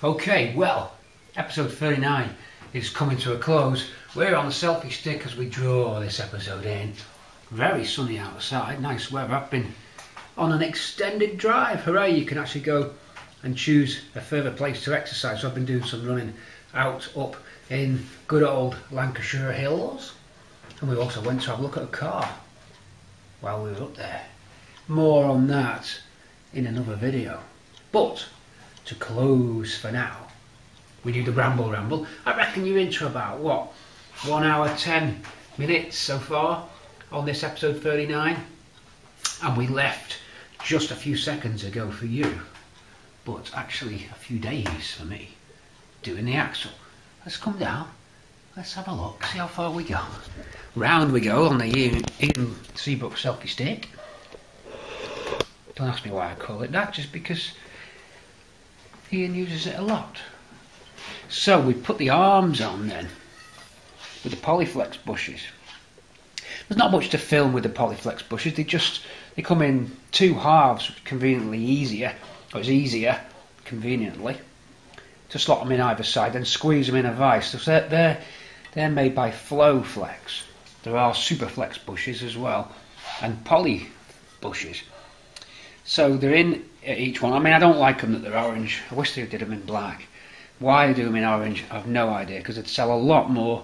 Okay, well, episode 39 is coming to a close. We're on the selfie stick as we draw this episode in. Very sunny outside, nice weather. I've been on an extended drive. Hooray, you can actually go and choose a further place to exercise. So I've been doing some running out up in good old Lancashire Hills. And we also went to have a look at a car while we were up there. More on that in another video. But to close for now, we do the Bramble ramble. I reckon you're into about, what, 1 hour 10 minutes so far on this episode 39. And we left just a few seconds ago for you, but actually a few days for me, doing the axle. Let's come down, let's have a look, see how far we go. Round we go on the Ian Seabrook selfie stick. Don't ask me why I call it that, just because Ian uses it a lot. So we put the arms on then with the Polyflex bushes. There's not much to film with the Polyflex bushes. They come in two halves, conveniently easier, or it's easier, conveniently, to slot them in either side and squeeze them in a vise. So they're made by Flowflex. There are Superflex bushes as well, and Poly bushes. So they're in each one. I mean, I don't like them that they're orange. I wish they did them in black. Why they do them in orange, I have no idea, because they'd sell a lot more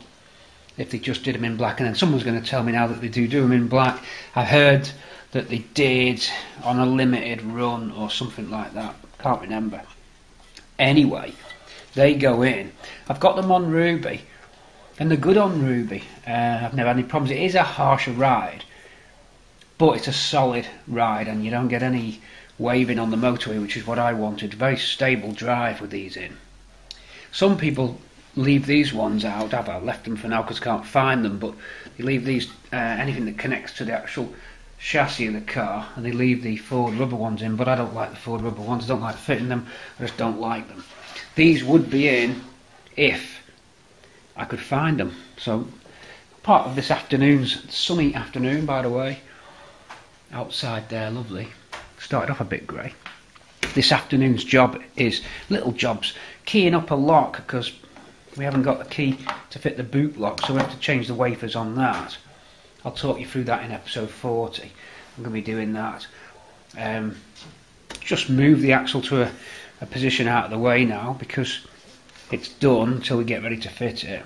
if they just did them in black. And then someone's going to tell me now that they do them in black. I heard that they did on a limited run or something like that. Can't remember. Anyway, they go in. I've got them on Ruby, and they're good on Ruby. I've never had any problems. It is a harsher ride, but it's a solid ride, and you don't get any waving on the motorway, which is what I wanted. Very stable drive with these in. Some people leave these ones out. I've left them for now because I can't find them, but they leave these, anything that connects to the actual chassis of the car, and they leave the forward rubber ones in, but I don't like the forward rubber ones. I don't like fitting them. I just don't like them. These would be in if I could find them. So part of this afternoon's sunny afternoon, by the way, outside there, lovely. Started off a bit grey. This afternoon's job is little jobs, keying up a lock, because we haven't got the key to fit the boot lock, so we have to change the wafers on that. I'll talk you through that in episode 40. I'm going to be doing that. Just move the axle to a position out of the way now, because it's done until we get ready to fit it.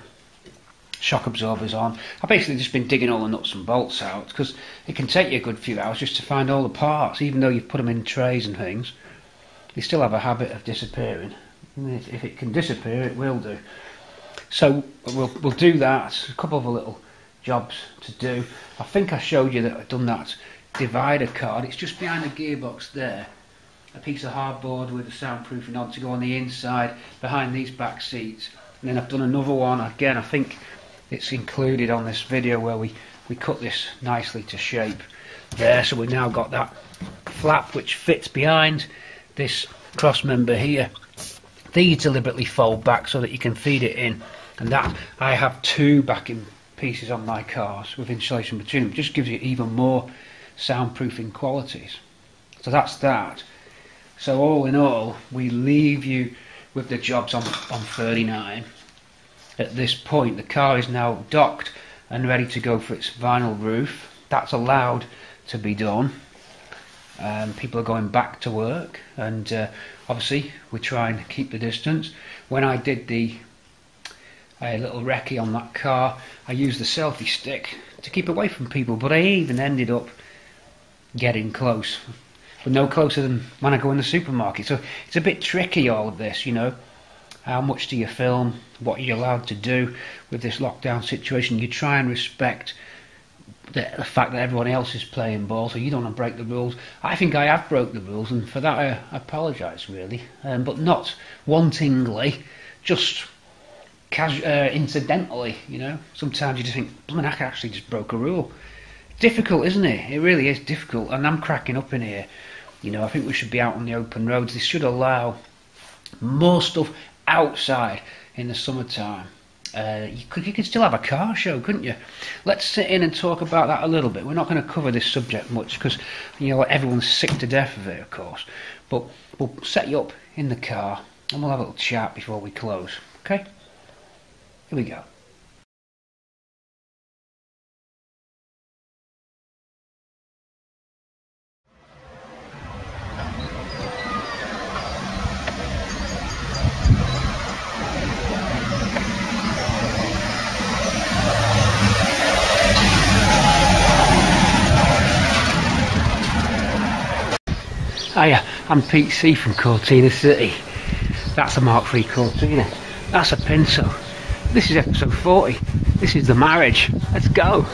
Shock absorbers on. I've basically just been digging all the nuts and bolts out, because it can take you a good few hours just to find all the parts. Even though you've put them in trays and things, they still have a habit of disappearing. And if it can disappear, it will do. So we'll do that. A couple of little jobs to do. I think I showed you that I've done that divider card. It's just behind the gearbox there. A piece of hardboard with a soundproofing on to go on the inside behind these back seats. And then I've done another one. Again, I think it's included on this video where we cut this nicely to shape there. So we've now got that flap which fits behind this cross member here. These deliberately fold back so that you can feed it in, and that I have two backing pieces on my cars with insulation between them. It just gives you even more soundproofing qualities. So that's that. So all in all, we leave you with the jobs on 39. At this point, the car is now docked and ready to go for its vinyl roof. That's allowed to be done. People are going back to work, and obviously we try and keep the distance. When I did the little recce on that car, I used the selfie stick to keep away from people, but I even ended up getting close, but no closer than when I go in the supermarket. So it's a bit tricky, all of this, you know. How much do you film? What are you allowed to do with this lockdown situation? You try and respect the fact that everyone else is playing ball, so you don't want to break the rules. I think I have broke the rules, and for that I apologise, really, but not wantingly, just incidentally, you know. Sometimes you just think, blimey, I actually just broke a rule. Difficult, isn't it? It really is difficult, and I'm cracking up in here. You know, I think we should be out on the open roads. They should allow more stuff outside in the summertime. You could still have a car show, couldn't you? Let's sit in and talk about that a little bit. We're not going to cover this subject much because, you know, everyone's sick to death of it, of course. But we'll set you up in the car and we'll have a little chat before we close. Okay? Here we go. Hiya, I'm Pete C from Cortina City. That's a Mark III Cortina. That's a Pinto. This is episode 40. This is the marriage. Let's go.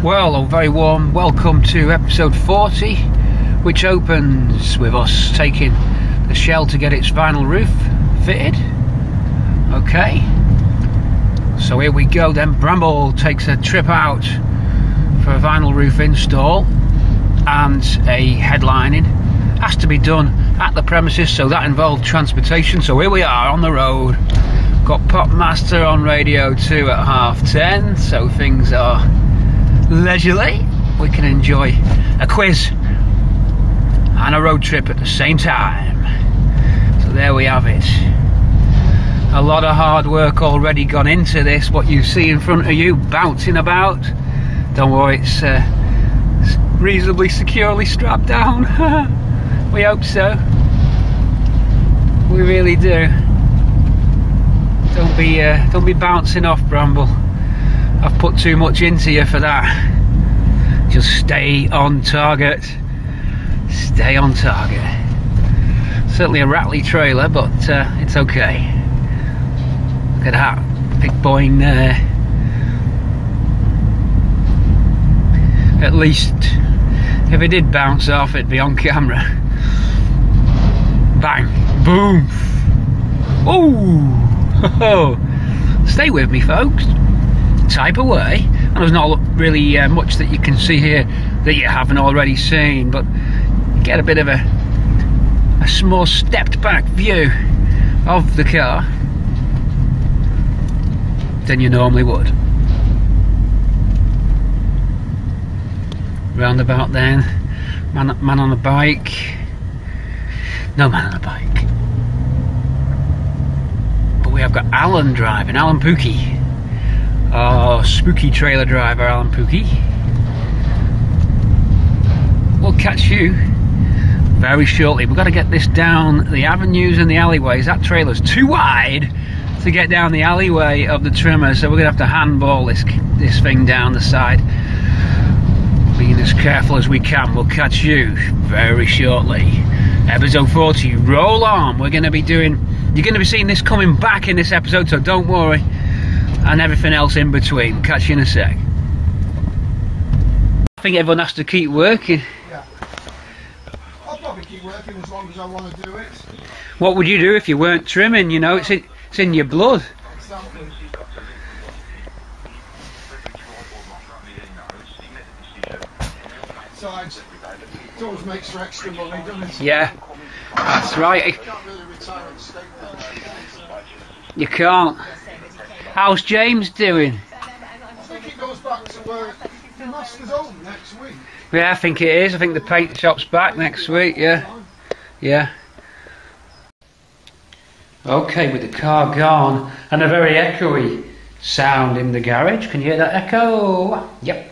Well, a very warm welcome to episode 40, which opens with us taking the shell to get its vinyl roof fitted. Okay, so here we go then. Bramble takes a trip out for a vinyl roof install, and a headlining has to be done at the premises, so that involved transportation. So here we are on the road. Got Pop Master on radio 2 at 10:30, so things are leisurely. We can enjoy a quiz and a road trip at the same time. So there we have it. A lot of hard work already gone into this. What you see in front of you bouncing about, don't worry, it's reasonably securely strapped down. We hope so. We really do. Don't be bouncing off, Bramble. I've put too much into you for that. Just stay on target. Stay on target. Certainly a rattly trailer, but it's okay. Look at that big boing there. At least if it did bounce off, it'd be on camera. Bang, boom. Oh, stay with me, folks. Type away, and there's not really much that you can see here that you haven't already seen, but you get a bit of a small stepped back view of the car than you normally would. Roundabout then, man on a bike, no man on a bike, but we have got Alan driving, Alan Pookie. Oh, spooky trailer driver, Alan Pookie. We'll catch you very shortly. We've got to get this down the avenues and the alleyways. That trailer's too wide to get down the alleyway of the trimmer, so we're going to have to handball this thing down the side. Being as careful as we can. We'll catch you very shortly. Episode 40, roll on. We're going to be doing... You're going to be seeing this coming back in this episode, so don't worry. And everything else in between. Catch you in a sec. I think everyone has to keep working. Yeah. I'll probably keep working as long as I want to do it. What would you do if you weren't trimming? You know, it's in your blood. Exactly. Besides, it always makes for extra money, doesn't it? Yeah, that's right. You can't really retire at stake there. You can't. How's James doing? I think it goes back to where the master's home next week. Yeah, I think it is. I think the paint shop's back next week, yeah. Yeah. Okay, with the car gone and a very echoey sound in the garage. Can you hear that echo? Yep.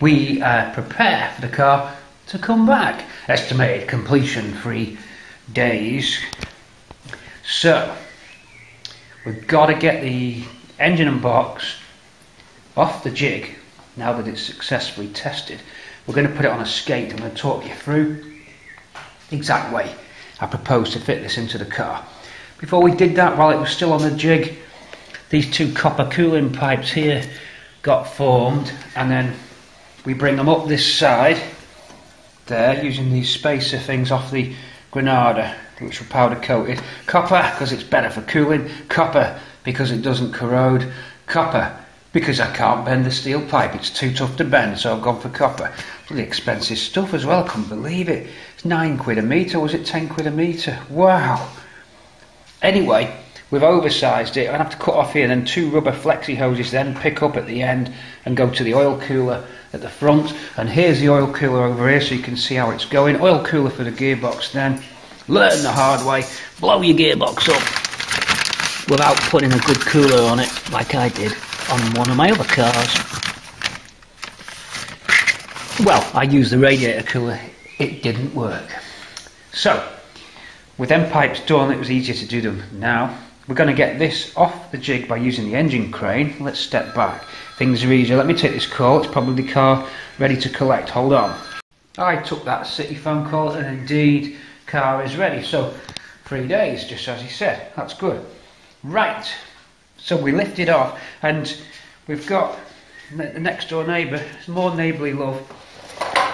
We prepare for the car to come back. Estimated completion 3 days. So, we've got to get the engine and box off the jig now that it's successfully tested. We're going to put it on a skate. I'm going to talk you through the exact way I propose to fit this into the car. Before we did that, while it was still on the jig, these 2 copper cooling pipes here got formed, and then we bring them up this side there using these spacer things off the Granada, which were powder coated. Copper because it's better for cooling, copper because it doesn't corrode, copper because I can't bend the steel pipe. It's too tough to bend, so I've gone for copper. Really expensive stuff as well, I couldn't believe it. It's 9 quid a metre, was it 10 quid a metre? Wow. Anyway, we've oversized it. I have to cut off here, then 2 rubber flexi hoses, then pick up at the end and go to the oil cooler at the front. And here's the oil cooler over here, so you can see how it's going. Oil cooler for the gearbox then. Learn the hard way, blow your gearbox up without putting a good cooler on it, like I did on one of my other cars. Well, I used the radiator cooler, it didn't work. So, with them pipes done, it was easier to do them. Now, we're going to get this off the jig by using the engine crane. Let's step back. Things are easier. Let me take this call. It's probably the car ready to collect. Hold on. I took that city phone call, and indeed, car is ready. So, 3 days, just as he said. That's good. Right. So we lift it off, and we've got the next door neighbour, more neighbourly love,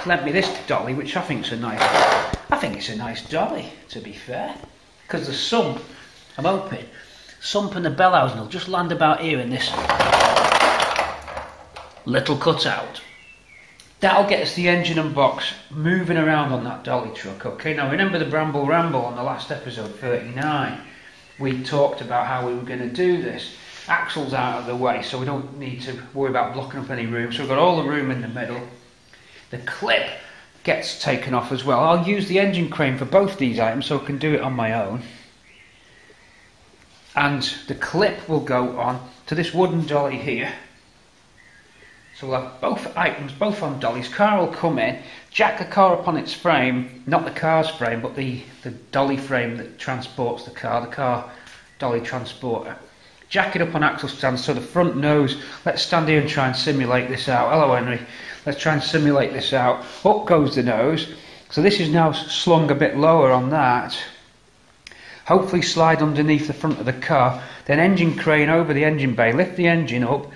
lent me this dolly, which I think it's a nice dolly, to be fair, because the sump, I'm hoping, sump and the bellhousing will just land about here in this little cutout. That'll get us the engine and box moving around on that dolly truck. Okay, now remember the Bramble ramble on the last episode, 39. We talked about how we were going to do this. Axle's out of the way, so we don't need to worry about blocking up any room. So we've got all the room in the middle. The clip gets taken off as well. I'll use the engine crane for both these items, so I can do it on my own. And the clip will go on to this wooden dolly here. So we'll have both items, both on dollies. Car will come in, jack the car up on its frame, not the car's frame, but the dolly frame that transports the car dolly transporter. Jack it up on axle stands, so the front nose, let's stand here and try and simulate this out. Hello Henry, let's try and simulate this out. Up goes the nose, so this is now slung a bit lower on that. Hopefully slide underneath the front of the car, then engine crane over the engine bay, lift the engine up,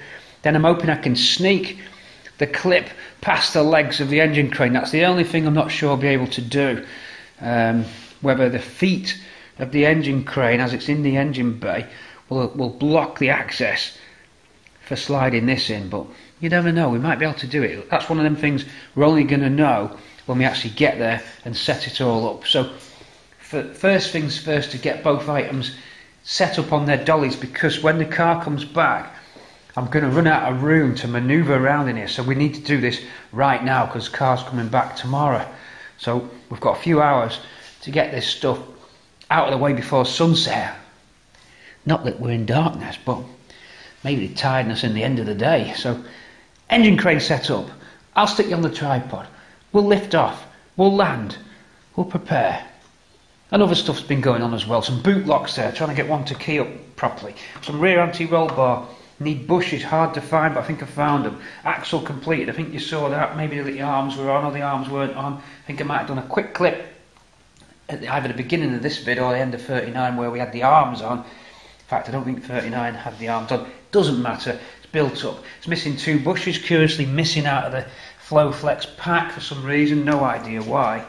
then I'm hoping I can sneak the clip past the legs of the engine crane. That's the only thing I'm not sure I'll be able to do. Whether the feet of the engine crane, as it's in the engine bay, will block the access for sliding this in, but you never know, we might be able to do it. That's one of them things we're only going to know when we actually get there and set it all up. So first things first, to get both items set up on their dollies, because when the car comes back I'm going to run out of room to manoeuvre around in here, so we need to do this right now because the car's coming back tomorrow. So we've got a few hours to get this stuff out of the way before sunset. Not that we're in darkness, but maybe the tiredness in the end of the day. So engine crane set up, I'll stick you on the tripod, we'll lift off, we'll land, we'll prepare. And other stuff's been going on as well, some boot locks there, trying to get one to key up properly, some rear anti-roll bar, need bushes, hard to find, but I think I found them. Axle completed, I think you saw that, maybe the arms were on or the arms weren't on. I think I might have done a quick clip at either the beginning of this vid or the end of 39 where we had the arms on. In fact, I don't think 39 had the arms on. Doesn't matter, it's built up. It's missing 2 bushes, curiously missing out of the Flowflex pack for some reason, no idea why. A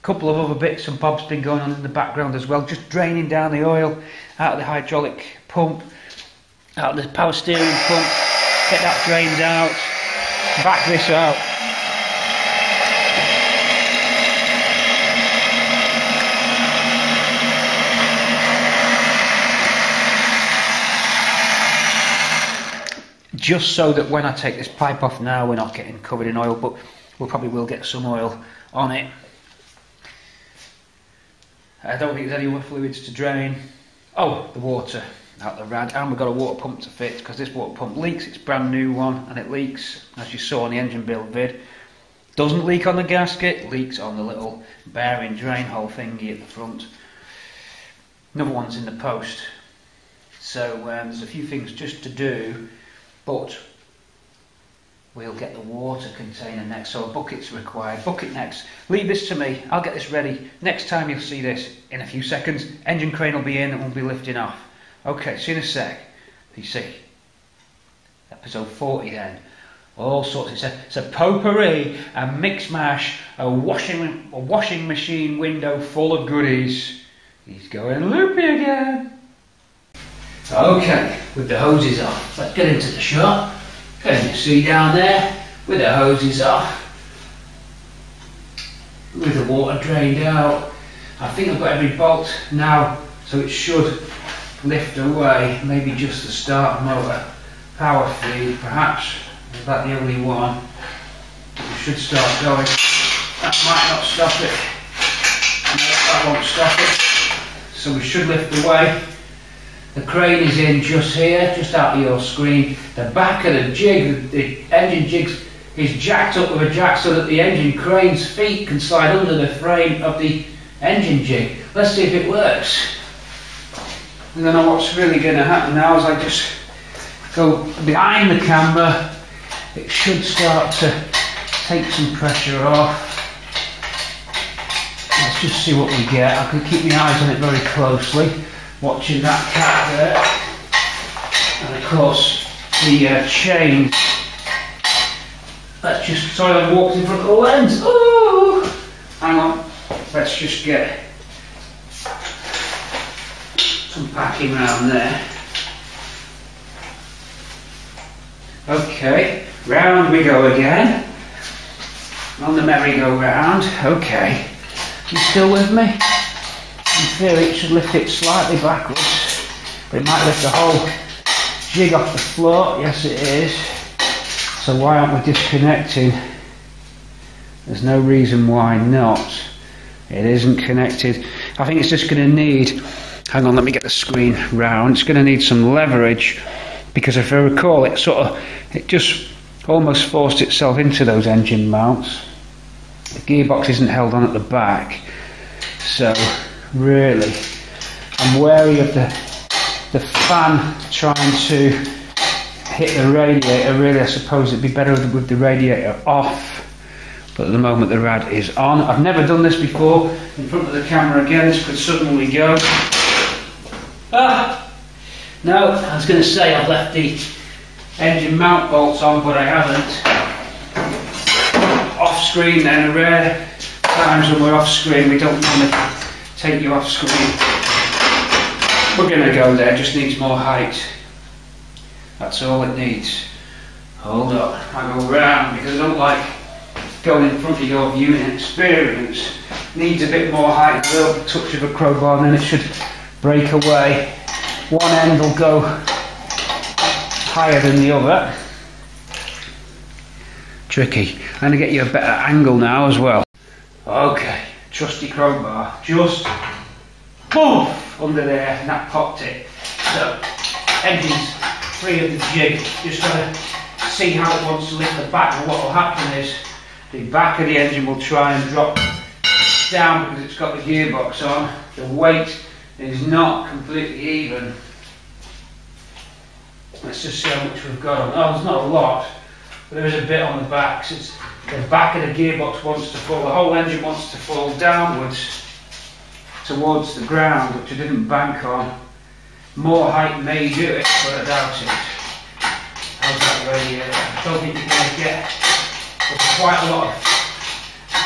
couple of other bits and bobs been going on in the background as well, just draining down the oil out of the hydraulic pump, out of the power steering pump, get that drained out, back this out. Just so that when I take this pipe off now, we're not getting covered in oil, but we probably will get some oil on it. I don't think there's any more fluids to drain. Oh, the water out the rad, and we've got a water pump to fit because this water pump leaks. It's a brand new one and it leaks, as you saw on the engine build vid. Doesn't leak on the gasket, leaks on the little bearing drain hole thingy at the front. Another one's in the post. So there's a few things just to do, but we'll get the water container next, so a bucket's required. Bucket next. Leave this to me, I'll get this ready. Next time you'll see this in a few seconds. Engine crane will be in and we'll be lifting off. Okay, see you in a sec. You see, episode 40 then. All sorts. It's a potpourri, a mix mash, a washing machine window full of goodies. He's going loopy again. Okay, with the hoses off, let's get into the shop. As you see down there, with the hoses off, with the water drained out. I think I've got every bolt now, so it should lift away. Maybe just the starter motor, power feed perhaps. Is that the only one? It should start going. That might not stop it. No, that won't stop it. So we should lift away. The crane is in just here, just out of your screen. The back of the jig, the engine jig, is jacked up with a jack so that the engine crane's feet can slide under the frame of the engine jig. Let's see if it works. I don't know what's really going to happen now as I just go behind the camera. It should start to take some pressure off. Let's just see what we get. I can keep my eyes on it very closely, watching that cat there. And of course the chain. Let's just, sorry I walked in front of the lens. Oh, hang on. Let's just get some packing around there. Okay, round we go again. On the merry-go-round. Okay, you still with me? In theory it should lift it slightly backwards, but it might lift the whole jig off the floor. Yes it is. So why aren't we disconnecting? There's no reason why not. It isn't connected. I think it's just going to need, hang on, let me get the screen round. It's going to need some leverage, because if I recall it just almost forced itself into those engine mounts. The gearbox isn't held on at the back, so really I'm wary of the fan trying to hit the radiator. Really I suppose it'd be better with the radiator off, but at the moment the rad is on. I've never done this before in front of the camera again. This could suddenly go. No, I was going to say I've left the engine mount bolts on, but I haven't. Off screen then, rare times when we're off screen we don't want to take you off screen. We're going to go there, just needs more height. That's all it needs. Hold up, I go round because I don't like going in front of your viewing experience. Needs a bit more height, a little touch of a crowbar, and then it should break away. One end will go higher than the other. Tricky. I'm going to get you a better angle now as well. Okay, trusty crowbar. Just poof under there, and that popped it. So, engine's free of the jig. Just got to see how it wants to lift the back, and what will happen is the back of the engine will try and drop down because it's got the gearbox on. The weight is not completely even. Let's just see how much we've got on. Oh, there's not a lot, but there is a bit on the back. So the back of the gearbox wants to fall, the whole engine wants to fall downwards towards the ground, which I didn't bank on. More height may do it, but I doubt it. How's that radiator? I don't think you're going to get quite a lot of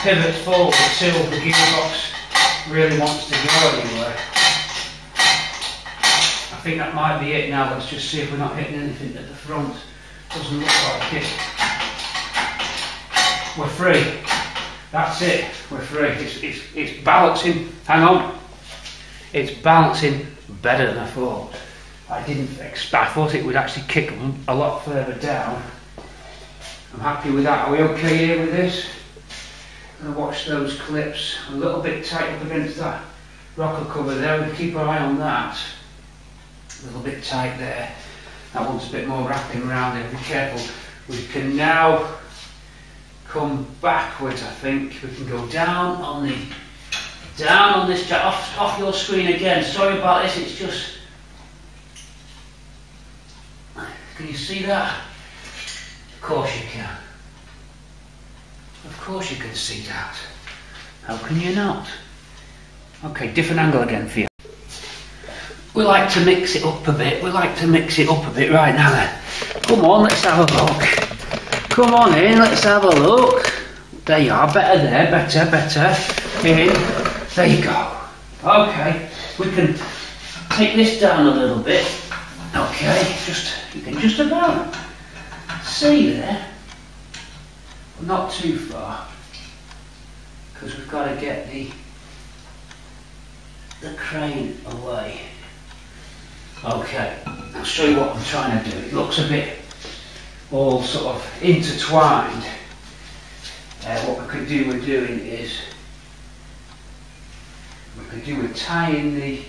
pivot forward till the gearbox really wants to go anywhere. I think that might be it now. Let's just see if we're not hitting anything at the front. Doesn't look like it. We're free. That's it. We're free. It's balancing. Hang on. It's balancing better than I thought. I didn't expect. I thought it would actually kick a lot further down. I'm happy with that. Are we okay here with this? I'm going to watch those clips. A little bit tight up against that rocker cover there. We'll keep our eye on that. A little bit tight there. That one's a bit more wrapping around there. Be careful. We can now come backwards. I think we can go down on this off your screen again. Sorry about this. It's just. Can you see that? Of course you can. Of course you can see that. How can you not? Okay, different angle again for you. We like to mix it up a bit. Right now then. Come on, let's have a look. Come on in, let's have a look. There you are, better there, better. In. There you go. Okay, we can take this down a little bit. Okay, you can just about see there, but not too far, because we've got to get the crane away. Okay, I'll show you what I'm trying to do. It looks a bit all sort of intertwined. What we could do with doing is tying the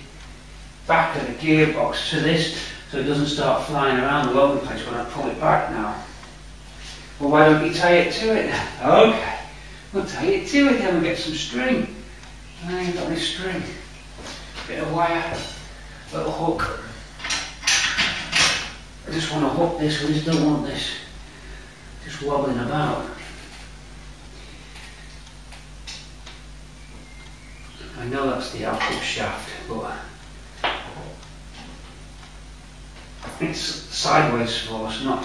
back of the gearbox to this so it doesn't start flying around all over the place when I pull it back now. Well, why don't you tie it to it then? Okay, we'll tie it to it then. We'll get some string. I ain't got any string. Bit of wire, little hook. I just want to hook this, I just don't want this just wobbling about. I know that's the output shaft, but it's sideways force, not. I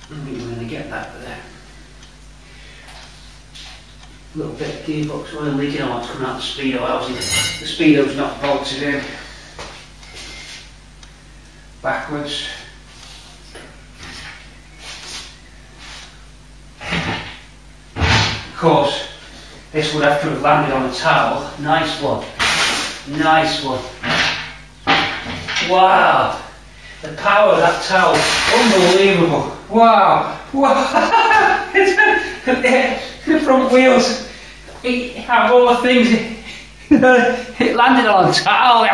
think we're going to get that there. A little bit of gearbox oil leaking. I want to come out the speedo housing. The speedo's not bolted in. Backwards. Of course, this would have to have landed on a towel. Nice one. Nice one. Wow. The power of that towel. Unbelievable. Wow. Wow. The front wheels. It had all the things. It landed on a towel.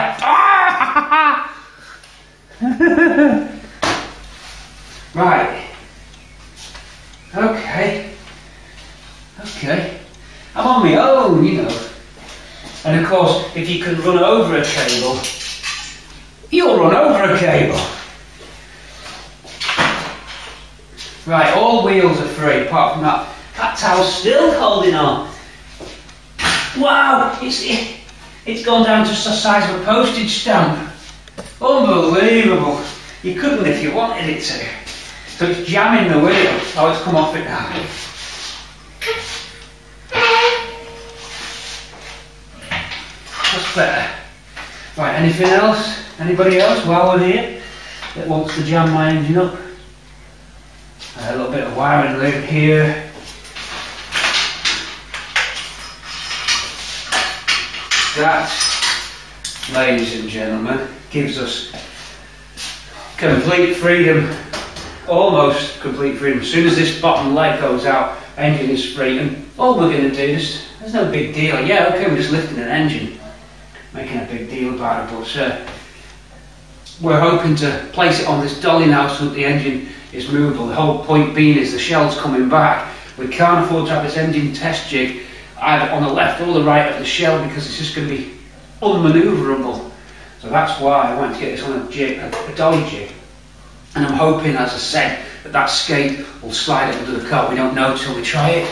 Right. Okay. Okay. I'm on my own, you know. And of course, if you can run over a cable, you'll run over a cable. Right, all wheels are free, apart from that. That towel's still holding on. Wow, it's gone down to the size of a postage stamp. Unbelievable. You couldn't if you wanted it to. So it's jamming the wheel. Oh, it's come off it now. That's better. Right, anything else? Anybody else while we're here that wants to jam my engine up? A little bit of wiring loop here. That, ladies and gentlemen, gives us complete freedom, almost complete freedom. As soon as this bottom leg goes out, engine is free, and all we're going to do is, there's no big deal. Yeah, okay, we're just lifting an engine, making a big deal about it, but we're hoping to place it on this dolly now so that the engine is movable. The whole point being is the shell's coming back. We can't afford to have this engine test jig either on the left or the right of the shell because it's just going to be unmanoeuvrable. So that's why I want to get this on a jig, a dolly jig. And I'm hoping, as I said, that that skate will slide it under the car. We don't know till we try it.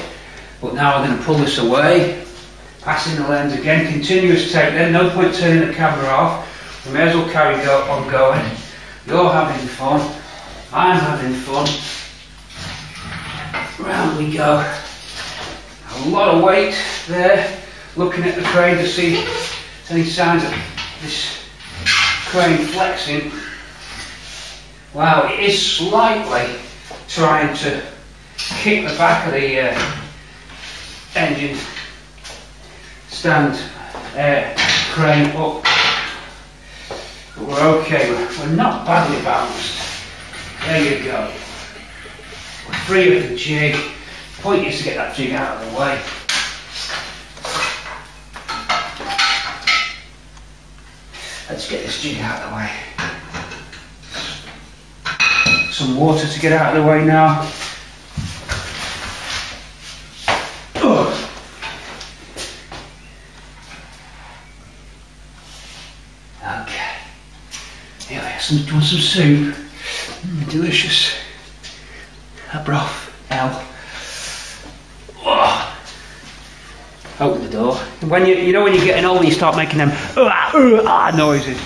But now we're going to pull this away, passing the lens again, continuous take then, no point turning the camera off. We may as well carry on going. You're having fun, I'm having fun. Round we go. A lot of weight there, looking at the crane to see if there's any signs of this crane flexing. Wow, it is slightly trying to kick the back of the engine stand crane up, but we're okay, we're not badly balanced. There you go. We're free of the jig. The point is to get that jig out of the way. Let's get this jig out of the way. Some water to get out of the way now. Ugh. Okay. Here we are. Do you want some soup? Delicious. A broth. L. Oh. Open the door. When you know when you're getting older, you start making them noises.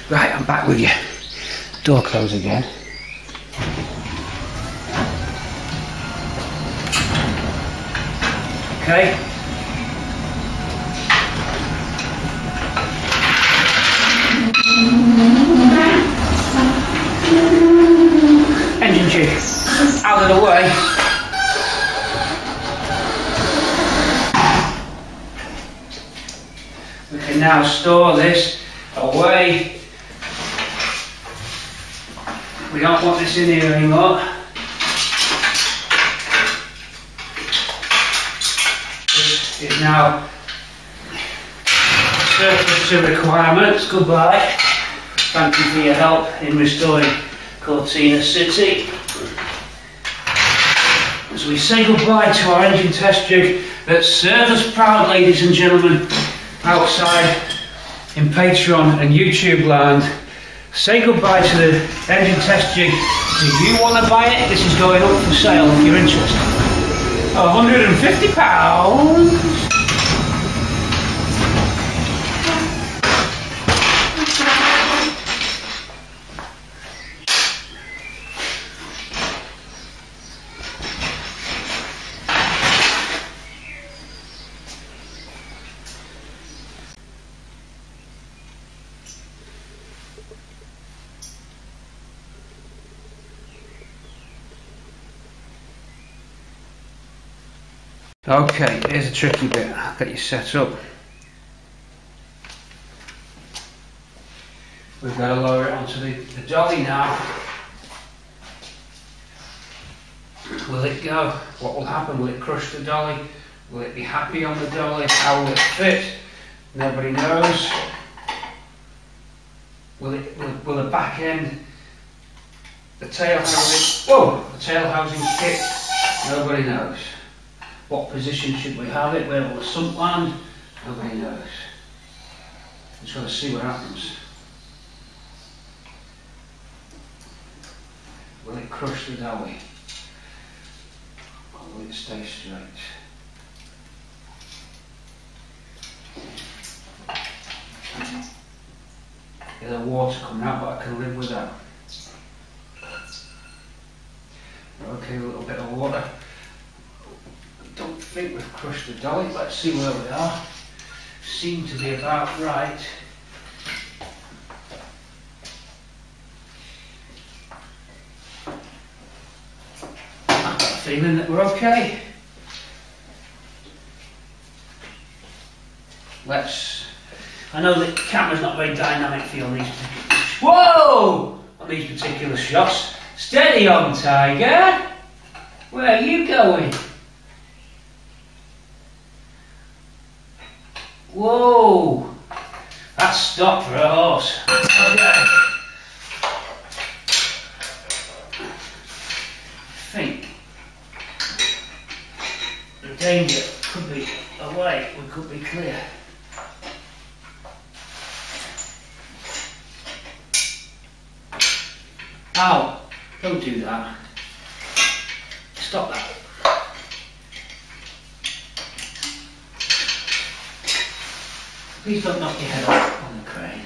Right, I'm back with you. Door closed again. Okay. Engine jig out of the way. We can now store this away. We don't want this in here anymore. This is now surplus to requirements. Goodbye. Thank you for your help in restoring Cortina City. As we say goodbye to our engine test jig that serves us proud, ladies and gentlemen, outside in Patreon and YouTube land. Say goodbye to the engine test jig. If you want to buy it, this is going up for sale if you're interested. £150. Okay, here's a tricky bit. I'll get you set up. We've got to lower it onto the dolly now. Will it go? What will happen? Will it crush the dolly? Will it be happy on the dolly? How will it fit? Nobody knows. Will the back end, the tail housing, whoa, the tail housing stick? Nobody knows. What position should we have it? Where will the sump land? Nobody knows. Just got to see what happens. Will it crush the dolly? Or will it stay straight? There's water coming out, but I can live with that. Okay, a little bit of water. Don't think we've crushed the dolly. Let's see where we are. Seem to be about right. I've got a feeling that we're okay. I know the camera's not very dynamic for you on these particular. Whoa! On these particular shots. Steady on, Tiger. Where are you going? Whoa! That's stop for a horse. Okay. I think the danger could be away, we could be clear. Ow! Don't do that. Stop that. Please don't knock your head off on the crane.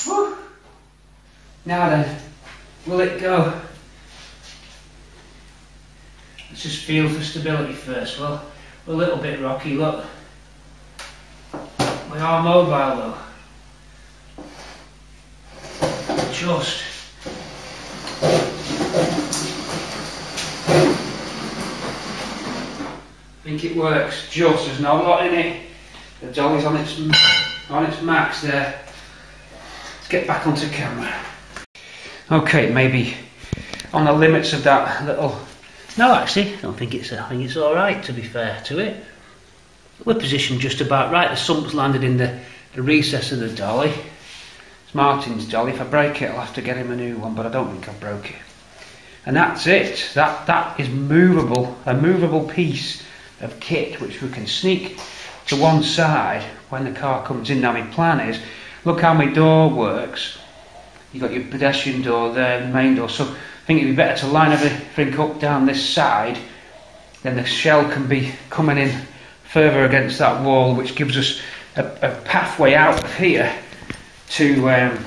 Whew. Now then, will it go? Let's just feel for stability first. Well, we're a little bit rocky, look. We are mobile though. Just. I think it works. Just. There's no lot in it. The dolly's on its max there. Let's get back onto camera. Okay, maybe on the limits of that little. No, actually, I think it's all right. To be fair to it, we're positioned just about right. The sump's landed in the recess of the dolly. It's Martin's dolly. If I break it, I'll have to get him a new one, but I don't think I broke it. And that's it. That is movable, a movable piece of kit which we can sneak to one side when the car comes in. Now my plan is, look how my door works. You've got your pedestrian door there, the main door. So I think it'd be better to line everything up down this side. Then the shell can be coming in further against that wall, which gives us a pathway out of here to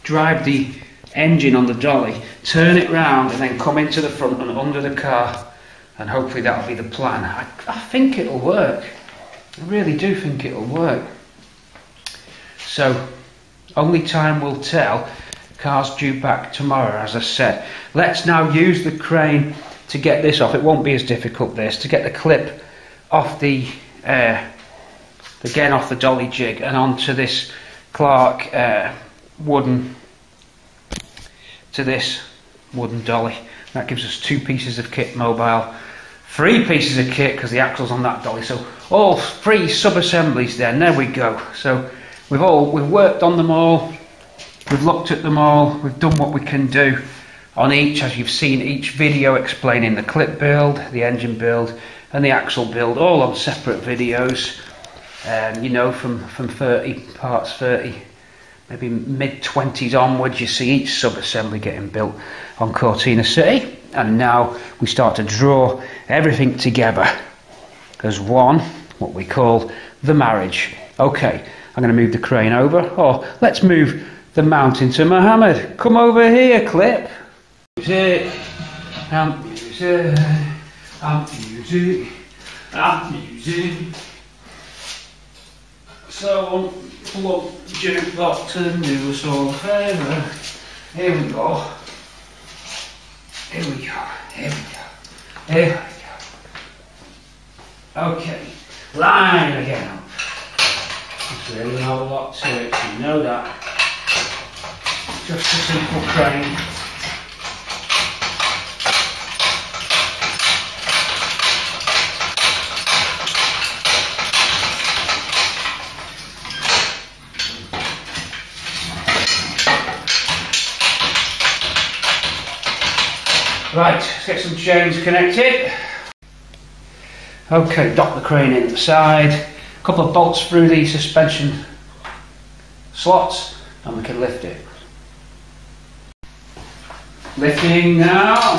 drive the engine on the dolly, turn it round and then come into the front and under the car, and hopefully that'll be the plan. I think it'll work. I really do think it'll work. So only time will tell. Car's due back tomorrow, as I said. Let's now use the crane to get this off. It won't be as difficult, this, to get the clip off the again off the dolly jig and onto this Clark wooden dolly. That gives us 2 pieces of kit mobile, 3 pieces of kit because the axle's on that dolly. So all 3 sub-assemblies then. There we go. So we've worked on them all. We've looked at them all. We've done what we can do on each, as you've seen each video explaining the clip build, the engine build, and the axle build, all on separate videos. You know, from 30 parts, 30, maybe mid-20s onwards, you see each sub-assembly getting built on Cortina City. And now we start to draw everything together as one, what we call the marriage. Okay, I'm going to move the crane over. Oh, let's move the mountain to Mohammed. Come over here, clip. Music, music, music, music. So plug jukebox and do us all a favour. Here we go. Here we go. Here we go. Here we go. Okay. Line again up. There's really not a lot to it, you know that. Just a simple crane. Right, let's get some chains connected. Okay, dock the crane in at the side, a couple of bolts through the suspension slots, and we can lift it. Lifting now.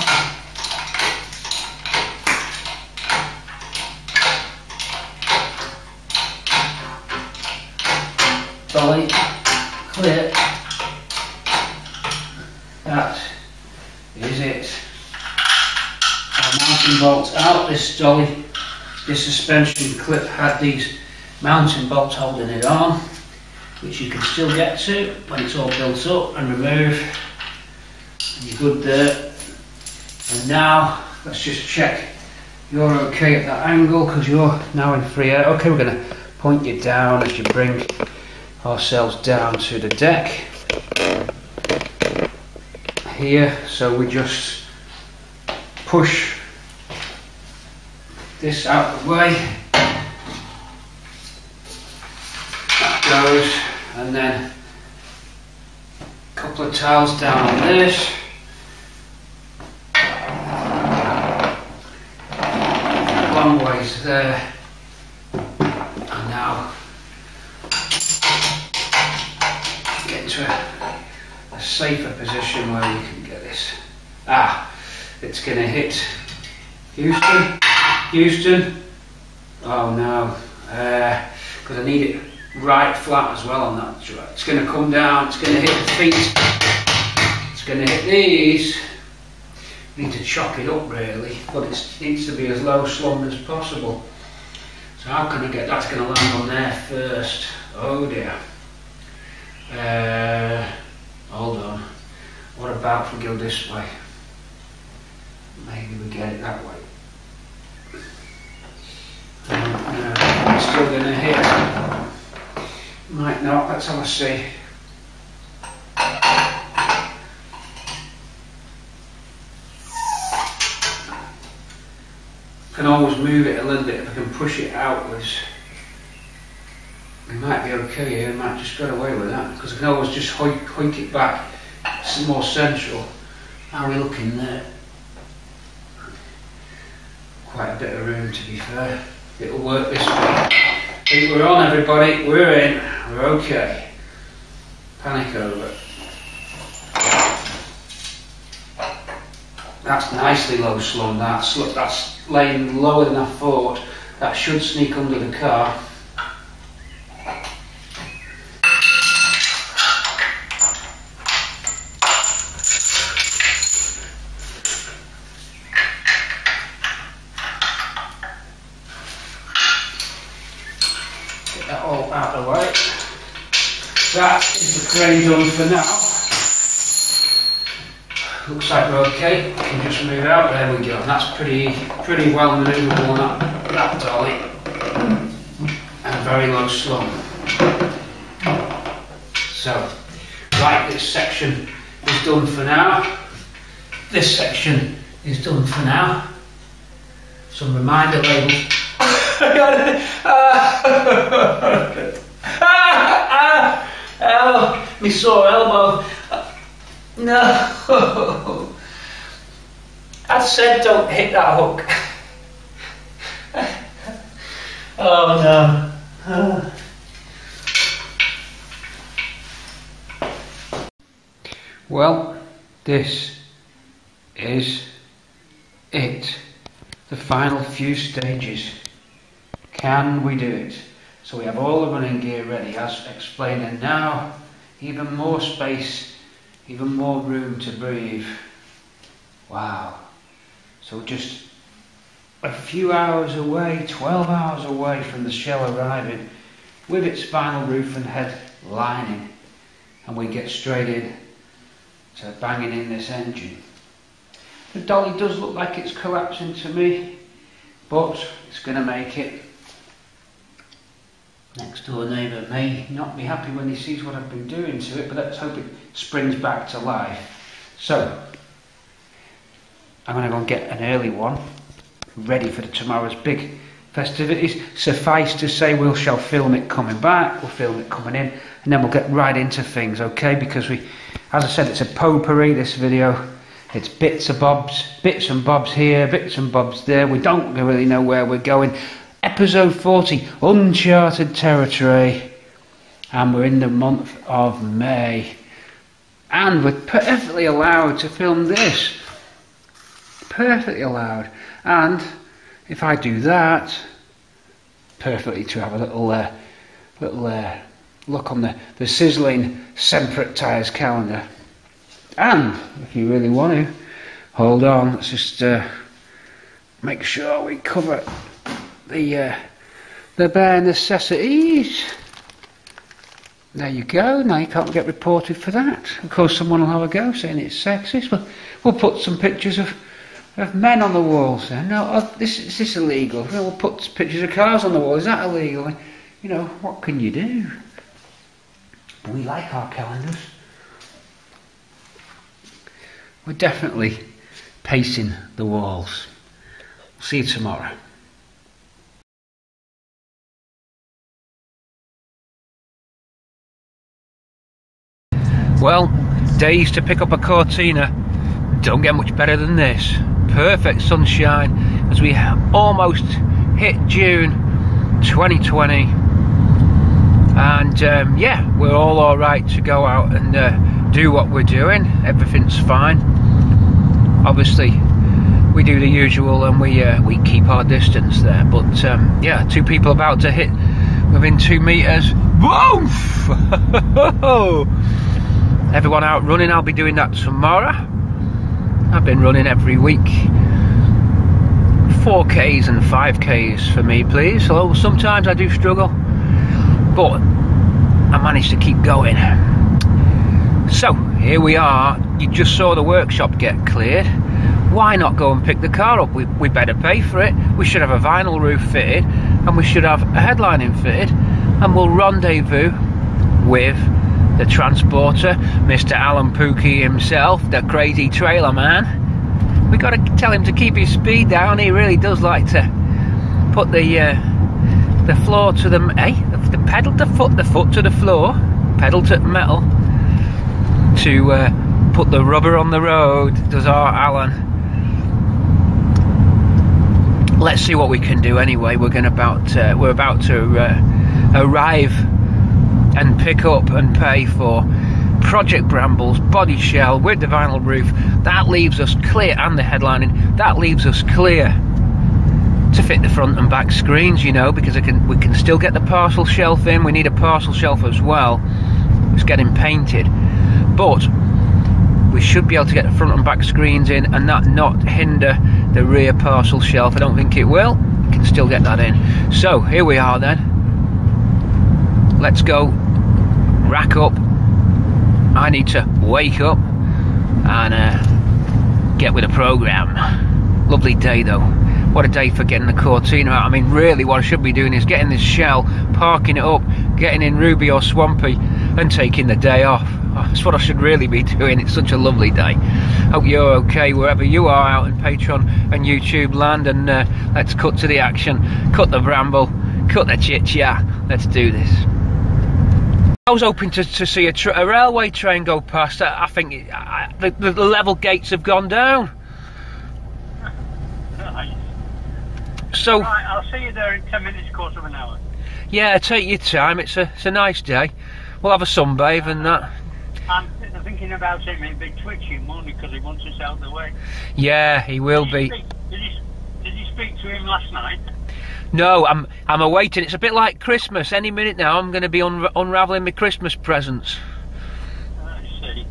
Dolly, clip. That is it. Mounting bolts out. This dolly, this suspension clip had these mounting bolts holding it on, which you can still get to when it's all built up and remove. And you're good there. And now let's just check you're okay at that angle, because you're now in free air. Okay, we're going to point you down as you bring ourselves down to the deck here. So we just push this out of the way, that goes, and then a couple of tiles down on this, long ways there, and now get into a safer position where you can get this. It's going to hit Houston. Oh no, because I need it right flat as well on that track. It's going to come down, it's going to hit the feet, it's going to hit these. I need to chock it up really, but it needs to be as low slung as possible. So how can I get that's going to land on there first? Oh dear. Hold on. What about if we go this way? Maybe we get it that way. It's still going to hit. Might not, let's have a see. Can always move it a little bit if I can push it outwards. We might be okay here, we might just get away with that, because I can always just hoik it back. It's more central. How are we looking there? Quite a bit of room, to be fair. It'll work this way. I think we're on, everybody. We're in. We're okay. Panic over. That's nicely low slung. That's laying lower than I thought. that should sneak under the car. Get that all out of the way. That is the crane done for now. Looks like we're okay. We can just move out. There we go. And that's pretty well manoeuvrable on that dolly. And very low slung. So, right, this section is done for now. This section is done for now. Some reminder labels. Oh, my sore elbow. No. I said don't hit that hook. Oh no. Well, this is it. The final few stages. Can we do it? So we have all the running gear ready as explained, and now even more space, even more room to breathe. Wow. So just a few hours away, 12 hours away from the shell arriving with its final roof and head lining, and we get straight in to banging in this engine. The dolly does look like it's collapsing to me, but it's going to make it. Next door neighbour may not be happy when he sees what I've been doing to it, but let's hope it springs back to life. So, I'm going to go and get an early one, ready for tomorrow's big festivities. Suffice to say, we shall film it coming back, we'll film it coming in, and then we'll get right into things, okay? Because as I said, it's a potpourri, this video. It's bits and bobs here, bits and bobs there. We don't really know where we're going. Episode 40, Uncharted Territory, and we're in the month of May, and we're perfectly allowed to film this, perfectly allowed, and if I do that, perfectly to have a little look on the sizzling Semperate Tyres calendar. And if you really want to, hold on, let's just make sure we cover the bare necessities. There you go. Now you can't get reported for that. Of course someone will have a go saying it's sexist, but we'll put some pictures of men on the walls then. No, is this illegal? We'll put pictures of cars on the wall. Is that illegal? You know, what can you do? But we like our calendars. We're definitely pacing the walls. See you tomorrow. Well, days to pick up a Cortina. Don't get much better than this. Perfect sunshine as we almost hit June 2020. And yeah, we're all alright to go out and do what we're doing. Everything's fine. Obviously, we do the usual and we keep our distance there. But yeah, two people about to hit within 2 meters. Woof! Everyone out running. I'll be doing that tomorrow. I've been running every week. 4Ks and 5Ks for me, please. Although sometimes I do struggle, but I managed to keep going. So here we are. You just saw the workshop get cleared. Why not go and pick the car up? We better pay for it. We should have a vinyl roof fitted, and we should have a headlining fitted, and we'll rendezvous with the transporter, Mr. Alan Pookie himself, the crazy trailer man. We got to tell him to keep his speed down. He really does like to put the floor to the the pedal to foot, the foot to the floor, pedal to metal, to put the rubber on the road. Does our Alan. Let's see what we can do anyway. We're about to arrive and pick up and pay for Project Bramble's body shell with the vinyl roof. That leaves us clear, and the headlining. That leaves us clear to fit the front and back screens, you know, because we can still get the parcel shelf in. We need a parcel shelf as well. It's getting painted, but we should be able to get the front and back screens in and that not hinder the rear parcel shelf. I don't think it will. We can still get that in. So here we are then. Let's go rack up. I need to wake up and get with the program. Lovely day though. What a day for getting the Cortina out. I mean, really what I should be doing is getting this shell, parking it up, getting in Ruby or Swampy and taking the day off. That's what I should really be doing. It's such a lovely day. Hope you're okay wherever you are out in Patreon and YouTube land, and let's cut to the action. Cut the bramble, cut the chit chat. Let's do this. I was hoping to see a railway train go past. I think the level gates have gone down. So right, I'll see you there in 10 minutes, quarter of an hour. Yeah, take your time. It's a nice day. We'll have a sunbathe and that. I'm thinking about him. He'll be twitching morning because he wants us out of the way. Yeah, he will be. Did you speak to him last night? No, I'm awaiting. It's a bit like Christmas. Any minute now, I'm going to be unravelling my Christmas presents. I see.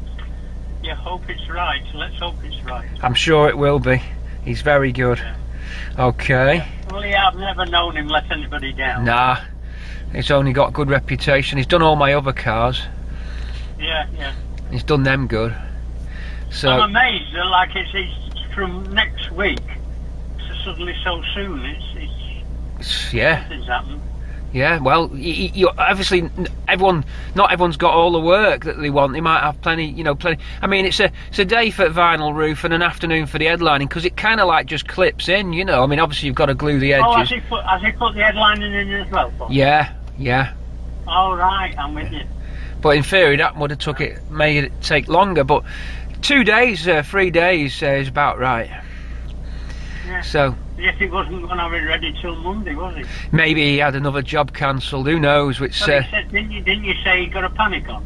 You hope it's right. Let's hope it's right. I'm sure it will be. He's very good. Yeah. Okay. Well, yeah, I've never known him let anybody down. Nah, he's only got good reputation. He's done all my other cars. Yeah, yeah. He's done them good. So I'm amazed that, like, it's from next week. Suddenly so soon. Yeah. Something's happened. Yeah, well, you obviously not everyone's got all the work that they want. They might have plenty, you know, plenty. I mean, it's a day for vinyl roof and an afternoon for the headlining, because it kind of like just clips in, you know. I mean, obviously you've got to glue the edges. Oh, has he put the headlining in as well? Yeah, yeah. All right, I'm with you. But in theory, that would have made it take longer. But 2 days, 3 days is about right. Yeah. So. Yes, he wasn't going to have it ready till Monday, was he? Maybe he had another job cancelled. Who knows? Which well, he said, didn't you say he got a panic on?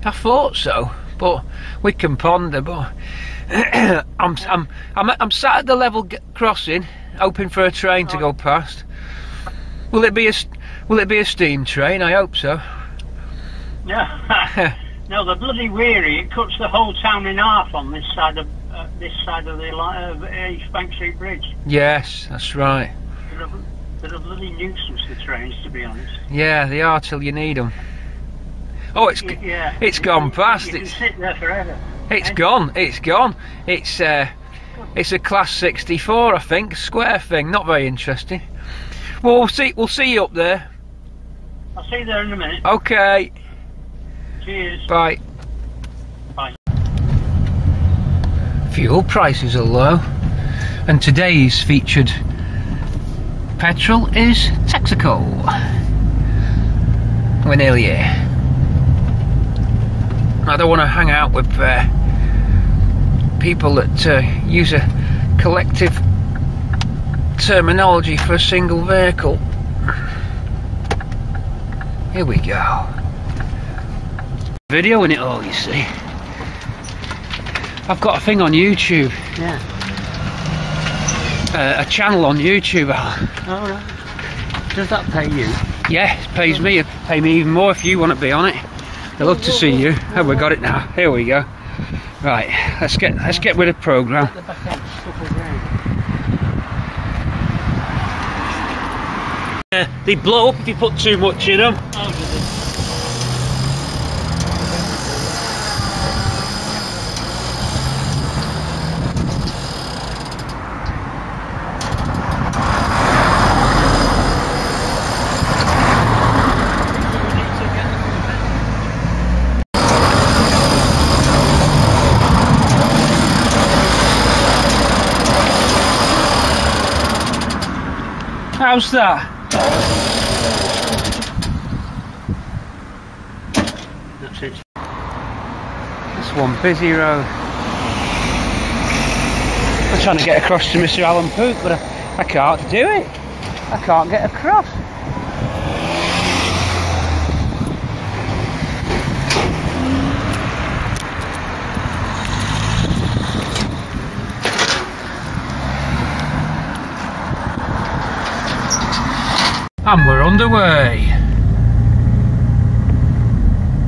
I thought so, but we can ponder. But I'm sat at the level crossing, hoping for a train to go past. Will it be a steam train? I hope so. No, no, the bloody weary. It cuts the whole town in half on this side of the East Bank Street Bridge. Yes, that's right. They're a bloody nuisance, the trains, to be honest. Yeah, they are till you need them. Oh, it's gone past. You can sit there forever. It's gone. It's a class 64, I think, square thing. Not very interesting. Well, we'll see you up there. I'll see you there in a minute. Okay. Cheers. Bye. Bye. Fuel prices are low, and today's featured petrol is Texaco. We're nearly here. I don't want to hang out with people that use a collective terminology for a single vehicle. Here we go. Video in it all, you see. I've got a thing on YouTube. Yeah. A channel on YouTube. Alright. Does that pay you? Yeah, it pays me. It pay me even more if you want to be on it. I'd love to see you. Oh, we got it now. Here we go. Right, let's get with the program. They blow up if you put too much in them. Oh, does it? How's that? That's it. It's one busy road. I'm trying to get across to Mr. Alan Pook, but I can't do it. I can't get across. And we're underway.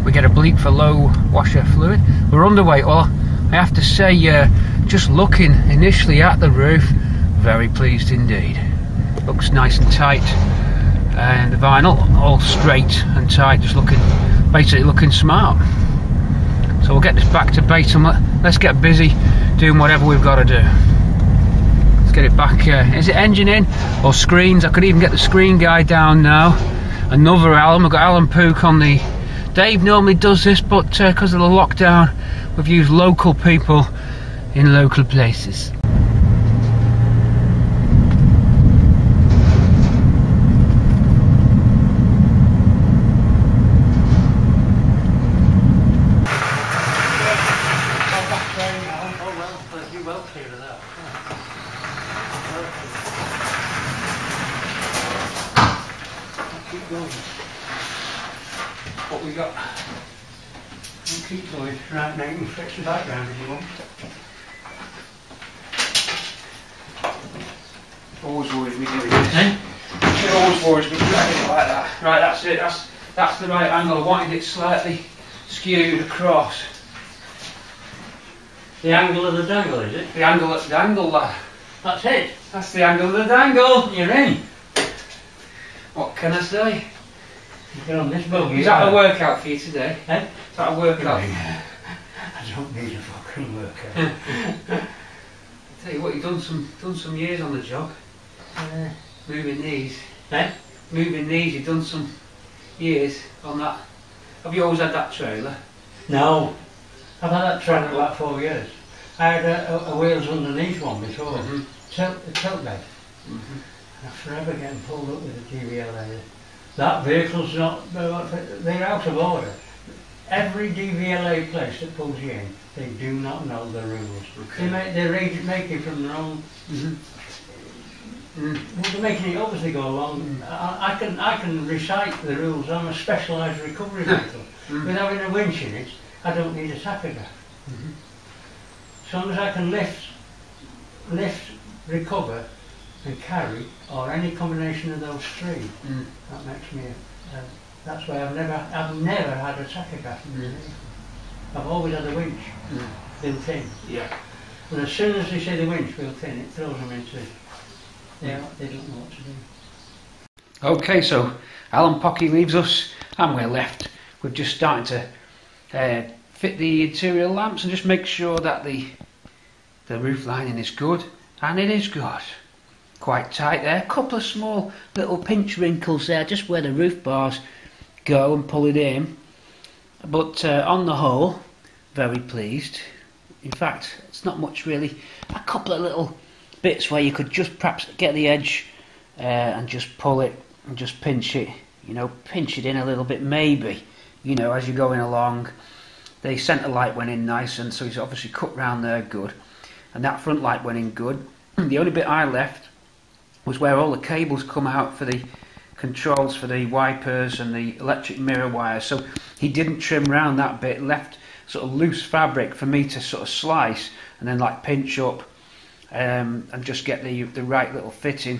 We get a bleep for low washer fluid. We're underway. Well, I have to say, just looking initially at the roof, very pleased indeed. Looks nice and tight, and the vinyl all straight and tight, just basically looking smart. So we'll get this back to base and let's get busy doing whatever we've got to do. Let's get it back. Is it engine in or screens? I could even get the screen guy down now. Another Alan. We've got Alan Pook on the. Dave normally does this, but because of the lockdown, we've used local people in local places. What we got? We'll keep going. Right, now you can fix the background if you want. Always worries me doing this. It always worries me doing it like that. Right, that's it. That's the right angle. I wanted it slightly skewed across. The angle of the dangle, is it? The angle at the dangle, lad. That's it. That's the angle of the dangle. You're in. What can I say? You're on this buggy. Is that a workout for you today? Eh? Is that a workout? I don't need a fucking workout. I tell you what, you've done some years on the job. Moving these. Eh? Moving these, you've done some years on that. Have you always had that trailer? No. I've had that trailer about 4 years. I had a wheels underneath one before. A tilt bed. I'm forever getting pulled up with a DVLA. That vehicle's not, they're out of order. Every DVLA place that pulls you in, they do not know the rules. Okay. They make it from their own. Well, they're making it obviously go along. I can recite the rules. I'm a specialised recovery vehicle. With having a winch in it, I don't need a tachograph. As long as I can lift, recover, and carry, or any combination of those three, that makes me. That's why I've never had a tachograph. I've always had a winch built in. Yeah. And as soon as they say the winch built in, it throws them into. They don't know what to do. Okay, so Alan Pocky leaves us, and we're left. We're just starting to fit the interior lamps and just make sure that the roof lining is good, and it is good. Quite tight there. A couple of small little pinch wrinkles there, just where the roof bars go and pull it in. But on the whole, very pleased. In fact, it's not much really. A couple of little bits where you could just perhaps get the edge and just pull it and just pinch it. You know, pinch it in a little bit maybe. You know, as you're going along. The centre light went in nice, and so he's obviously cut round there good. And that front light went in good. The only bit I left was where all the cables come out for the controls for the wipers and the electric mirror wires. So he didn't trim round that bit, left sort of loose fabric for me to sort of slice and then like pinch up and just get the right little fitting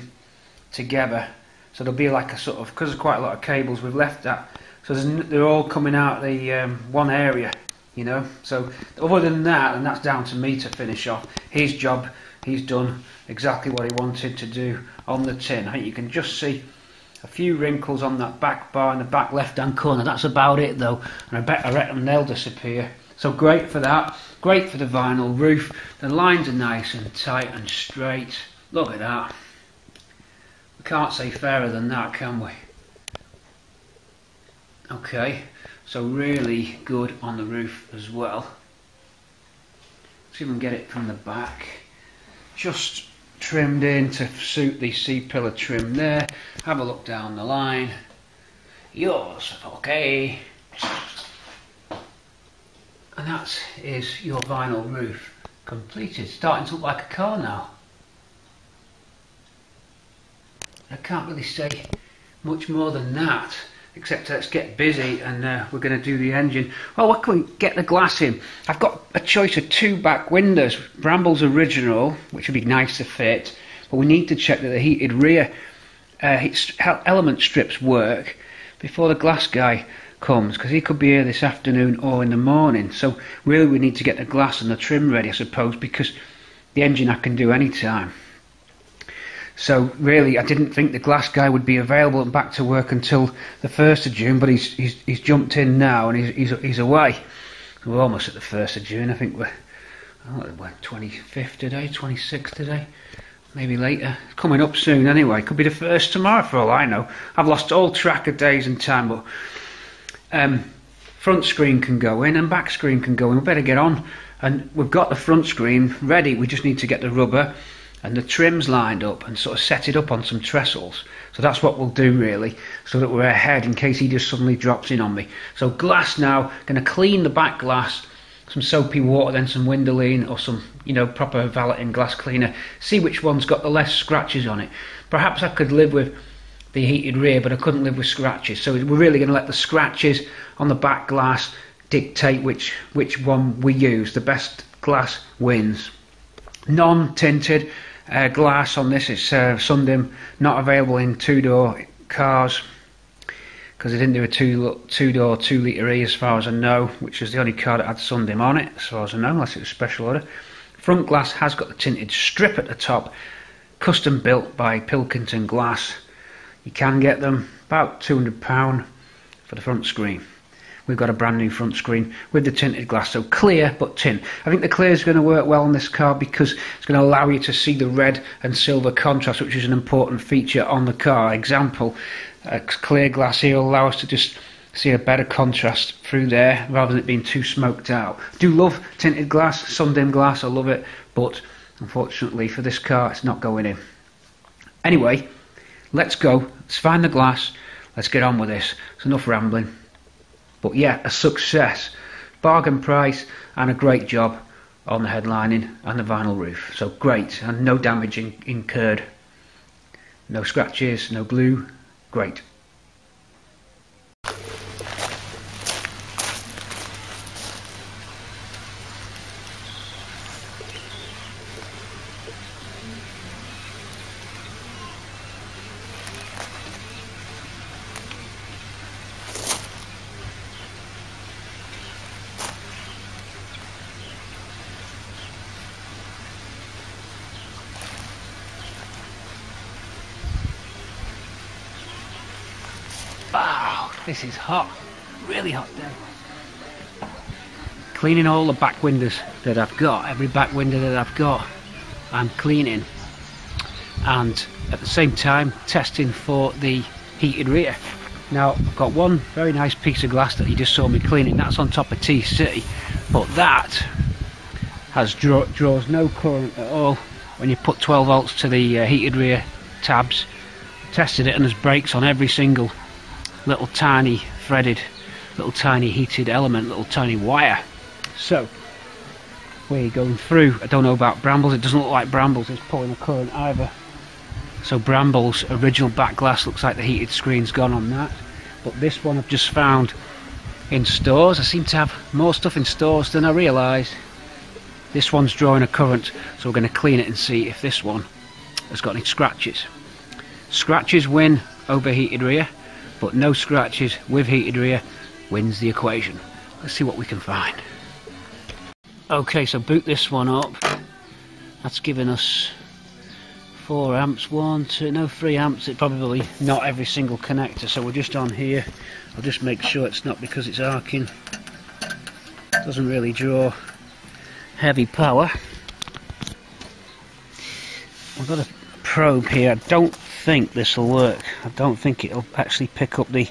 together. So there'll be like a sort of, because there's quite a lot of cables, we've left that. So they're all coming out the one area, you know. So other than that, and that's down to me to finish off, his job, he's done exactly what he wanted to do on the tin. I think you can just see a few wrinkles on that back bar in the back left hand corner. That's about it though, and I reckon they'll disappear. So great for that, great for the vinyl roof. The lines are nice and tight and straight. Look at that. We can't say fairer than that, can we? Okay, so really good on the roof as well. See if we can get it from the back. Just trimmed in to suit the C-pillar trim there. Have a look down the line. Yours, okay. And that is your vinyl roof completed. Starting to look like a car now. I can't really say much more than that, except let's get busy and we're going to do the engine. Well, what can we get the glass in? I've got a choice of two back windows. Bramble's original, which would be nice to fit, but we need to check that the heated rear element strips work before the glass guy comes, because he could be here this afternoon or in the morning. So really we need to get the glass and the trim ready, I suppose, because the engine I can do any time. So really I didn't think the glass guy would be available and back to work until the 1st of June, but he's jumped in now and he's away. We're almost at the 1st of June. I think we're 25th today, 26th today, maybe later. It's coming up soon anyway. Could be the 1st tomorrow for all I know. I've lost all track of days and time, but front screen can go in and back screen can go in. We better get on, and we've got the front screen ready. We just need to get the rubber and the trims lined up and sort of set it up on some trestles. So that's what we'll do really, so that we're ahead in case he just suddenly drops in on me. So glass now, going to clean the back glass, some soapy water, then some Windoline or some, you know, proper valeting glass cleaner. See which one's got the less scratches on it. Perhaps I could live with the heated rear, but I couldn't live with scratches. So we're really going to let the scratches on the back glass dictate which one we use. The best glass wins. Non-tinted glass on this is Sundim, not available in 2-door cars because they didn't do a 2-door 2-litre E as far as I know, which is the only car that had Sundim on it as far as I know, unless it was special order. Front glass has got the tinted strip at the top, custom built by Pilkington Glass. You can get them about £200 for the front screen. We've got a brand new front screen with the tinted glass, so clear but tint. I think the clear is going to work well on this car because it's going to allow you to see the red and silver contrast, which is an important feature on the car. Example, clear glass here will allow us to just see a better contrast through there rather than it being too smoked out. I do love tinted glass, Sundim glass, I love it, but unfortunately for this car it's not going in. Anyway, let's go, let's find the glass, let's get on with this. It's enough rambling. But yeah, a success, bargain price and a great job on the headlining and the vinyl roof. So great, and no damage incurred, no scratches, no glue, great. Wow, this is hot, really hot day. Cleaning all the back windows that I've got, every back window that I've got, I'm cleaning. And at the same time, testing for the heated rear. Now, I've got one very nice piece of glass that you just saw me cleaning, that's on top of TC, but that has draws no current at all when you put 12 volts to the heated rear tabs. Tested it and there's brakes on every single little tiny threaded, little tiny heated element, little tiny wire. So we're going through. I don't know about Brambles, it doesn't look like Brambles is pulling a current either. So Bramble's original back glass looks like the heated screen's gone on that, but this one I've just found in stores. I seem to have more stuff in stores than I realised. This one's drawing a current, so we're going to clean it and see if this one has got any scratches. Scratches win over heated rear, but no scratches with heated rear wins the equation. Let's see what we can find. Okay, so boot this one up. That's giving us 4 amps, 3 amps. It's probably not every single connector, so we're just on here. I'll just make sure it's not because it's arcing. Doesn't really draw heavy power. I've got a probe here. I don't think this will work. I don't think it'll actually pick up the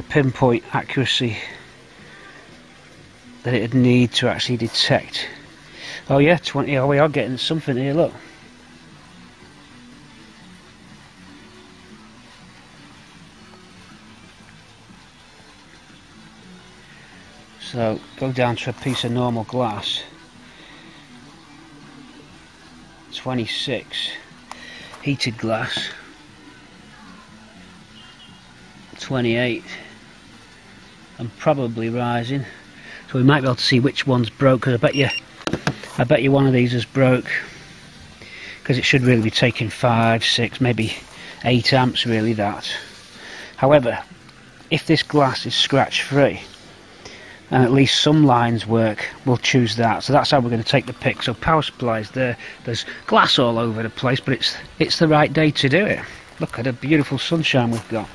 pinpoint accuracy that it'd need to actually detect. Oh yeah, 20. Oh, we are getting something here, look. So go down to a piece of normal glass. 26 heated glass, 28, and probably rising. So we might be able to see which one's broke. Cause I bet you one of these is broke, because it should really be taking 5, 6, maybe 8 amps really, that. However, if this glass is scratch free and at least some lines work, we'll choose that. So that's how we're going to take the pick. So power supply's there, there's glass all over the place, but it's the right day to do it. Look at the beautiful sunshine we've got.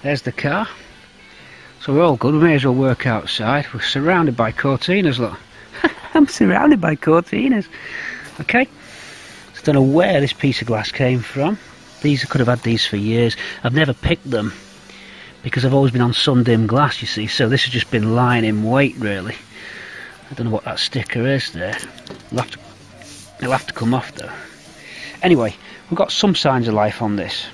There's the car. So we're all good, we may as well work outside. We're surrounded by Cortinas, look. I'm surrounded by Cortinas. Okay, so I don't know where this piece of glass came from. I could have had these for years. I've never picked them because I've always been on sun-dim glass, you see, so this has just been lying in wait, really. I don't know what that sticker is there. It'll have to come off, though. Anyway, we've got some signs of life on this.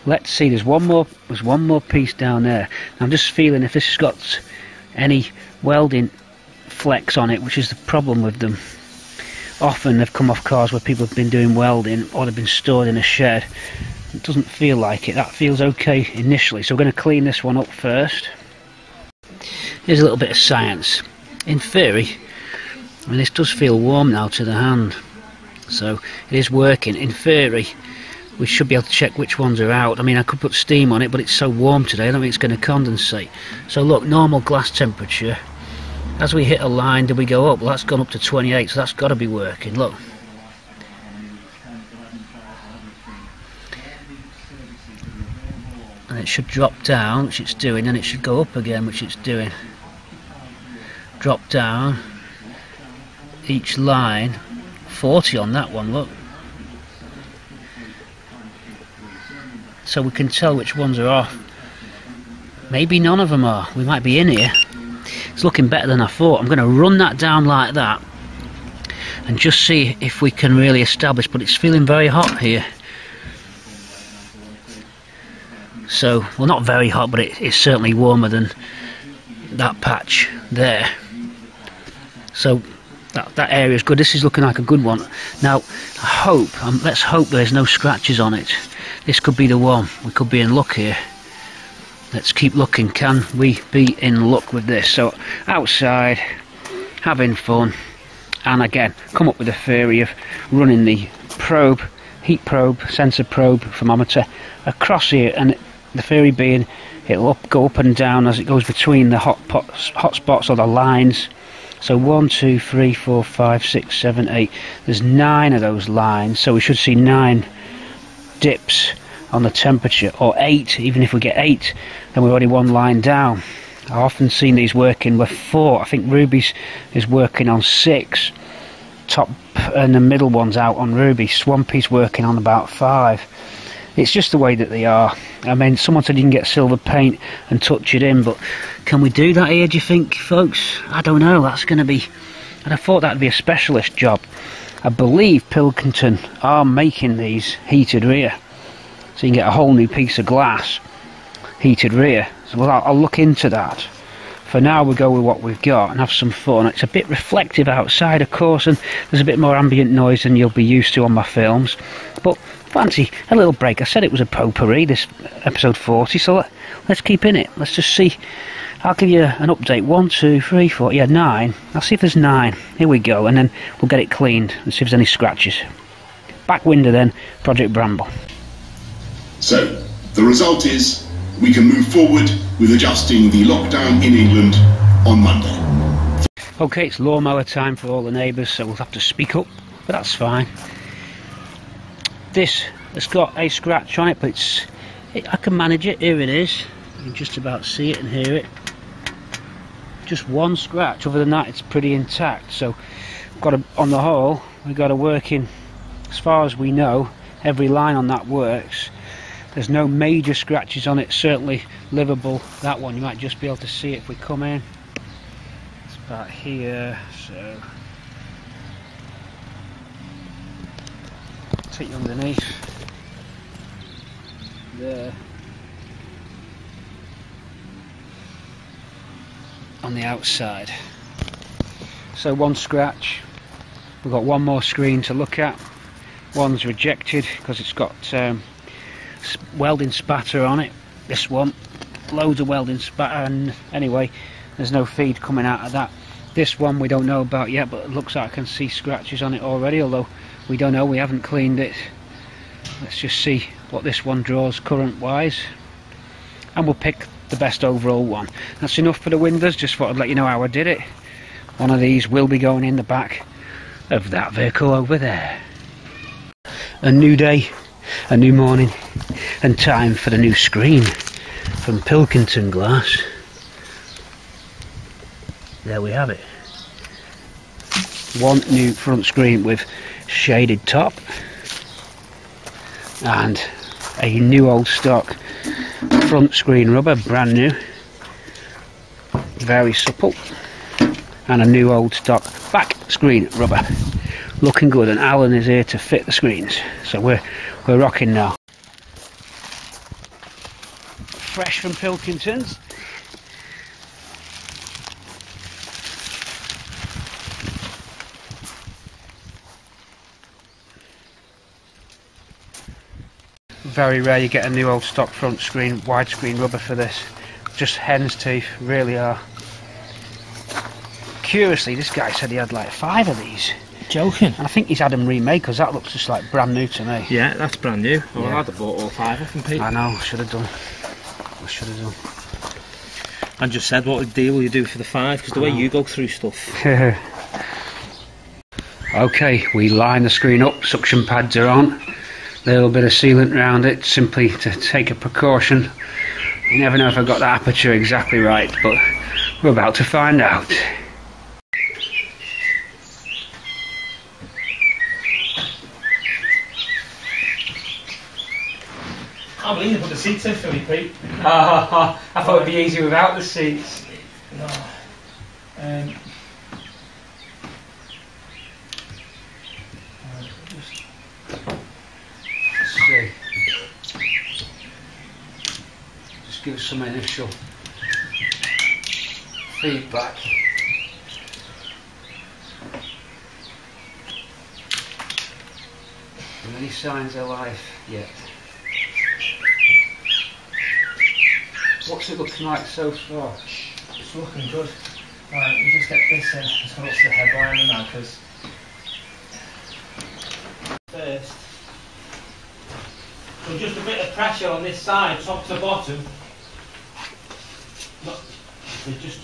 Let's see, there's one more piece down there. I'm just feeling if this has got any welding flecks on it, which is the problem with them. Often they've come off cars where people have been doing welding or they've been stored in a shed. It doesn't feel like it. That feels okay initially, so we're going to clean this one up first. Here's a little bit of science. In theory, I mean, this does feel warm now to the hand, so it is working. In theory, we should be able to check which ones are out. I mean, I could put steam on it, but it's so warm today, I don't think it's going to condensate. So look, normal glass temperature. As we hit a line, do we go up? Well, that's gone up to 28, so that's got to be working. Look. And it should drop down, which it's doing, and it should go up again, which it's doing. Drop down. Each line. 40 on that one, look. So we can tell which ones are off. Maybe none of them are. We might be in here. It's looking better than I thought. I'm going to run that down like that and just see if we can really establish, but it's feeling very hot here. So, well, not very hot, but it's certainly warmer than that patch there. So that area is good. This is looking like a good one. Now, let's hope there's no scratches on it. This could be the one. We could be in luck here. Let's keep looking. Can we be in luck with this? So outside, having fun, and again come up with a theory of running the probe, heat probe, sensor probe, thermometer across here, and the theory being it'll go up and down as it goes between the hot spots or the lines. So 1, 2, 3, 4, 5, 6, 7, 8. There's 9 of those lines, so we should see 9 dips on the temperature, or 8. Even if we get 8, then we're already 1 line down. I've often seen these working with 4. I think Ruby's is working on 6. Top and the middle one's out on Ruby. Swampy's working on about 5. It's just the way that they are. I mean, someone said you can get silver paint and touch it in, but can we do that here, do you think, folks? I don't know. That's going to be... And I thought that would be a specialist job. I believe Pilkington are making these heated rear. So you can get a whole new piece of glass, heated rear. So well, I'll look into that. For now, we'll go with what we've got and have some fun. It's a bit reflective outside, of course, and there's a bit more ambient noise than you'll be used to on my films. But fancy a little break. I said it was a potpourri, this episode 40, so let's keep in it. Let's just see. I'll give you an update. 1, 2, 3, 4, yeah, 9. I'll see if there's 9. Here we go, and then we'll get it cleaned and see if there's any scratches. Back window then, Project Bramble. So, the result is we can move forward with adjusting the lockdown in England on Monday. Okay, it's lawnmower time for all the neighbours, so we'll have to speak up, but that's fine. This has got a scratch on it, but I can manage it. Here it is. You can just about see it and hear it. Just one scratch. Other than that, it's pretty intact. So, on the whole, we've got a working, as far as we know, every line on that works. There's no major scratches on it, certainly livable. That one you might just be able to see it if we come in. It's about here, so take you underneath there. On the outside. So one scratch. We've got one more screen to look at. One's rejected because it's got welding spatter on it. This one, loads of welding spatter, and anyway, there's no feed coming out of that. This one we don't know about yet, but it looks like I can see scratches on it already, although we don't know, we haven't cleaned it. Let's just see what this one draws current wise, and we'll pick the best overall one. That's enough for the windows. Just thought I'd let you know how I did it. One of these will be going in the back of that vehicle over there. A new day, a new morning, and time for the new screen from Pilkington Glass. There we have it. One new front screen with shaded top and a new old stock front screen rubber, brand new, very supple, and a new old stock back screen rubber, looking good. And Alan is here to fit the screens, so we're rocking now. Fresh from Pilkington's. Very rare you get a new old stock front screen widescreen rubber for this. Just hen's teeth, really are. Curiously, this guy said he had like 5 of these. Joking? And I think he's had them remade, because that looks just like brand new to me. Yeah, that's brand new. Well, Yeah. I'd have bought all 5 of them, Pete. I know, should have done. I should have done. And just said, what deal will you do for the 5? Because the way you go through stuff. Okay, we line the screen up, suction pads are on. A little bit of sealant around it, simply to take a precaution. You never know if I got the aperture exactly right, but we're about to find out. I can't believe you put the seats in for me, Pete. I thought it'd be easy without the seats. No. Let's see. Just give us some initial feedback. Any signs of life yet? What's it looking like so far? It's looking good. Right, we just get this in. Let's go up to the headliner now, because first, So just a bit of pressure on this side, top to bottom. Look, so just.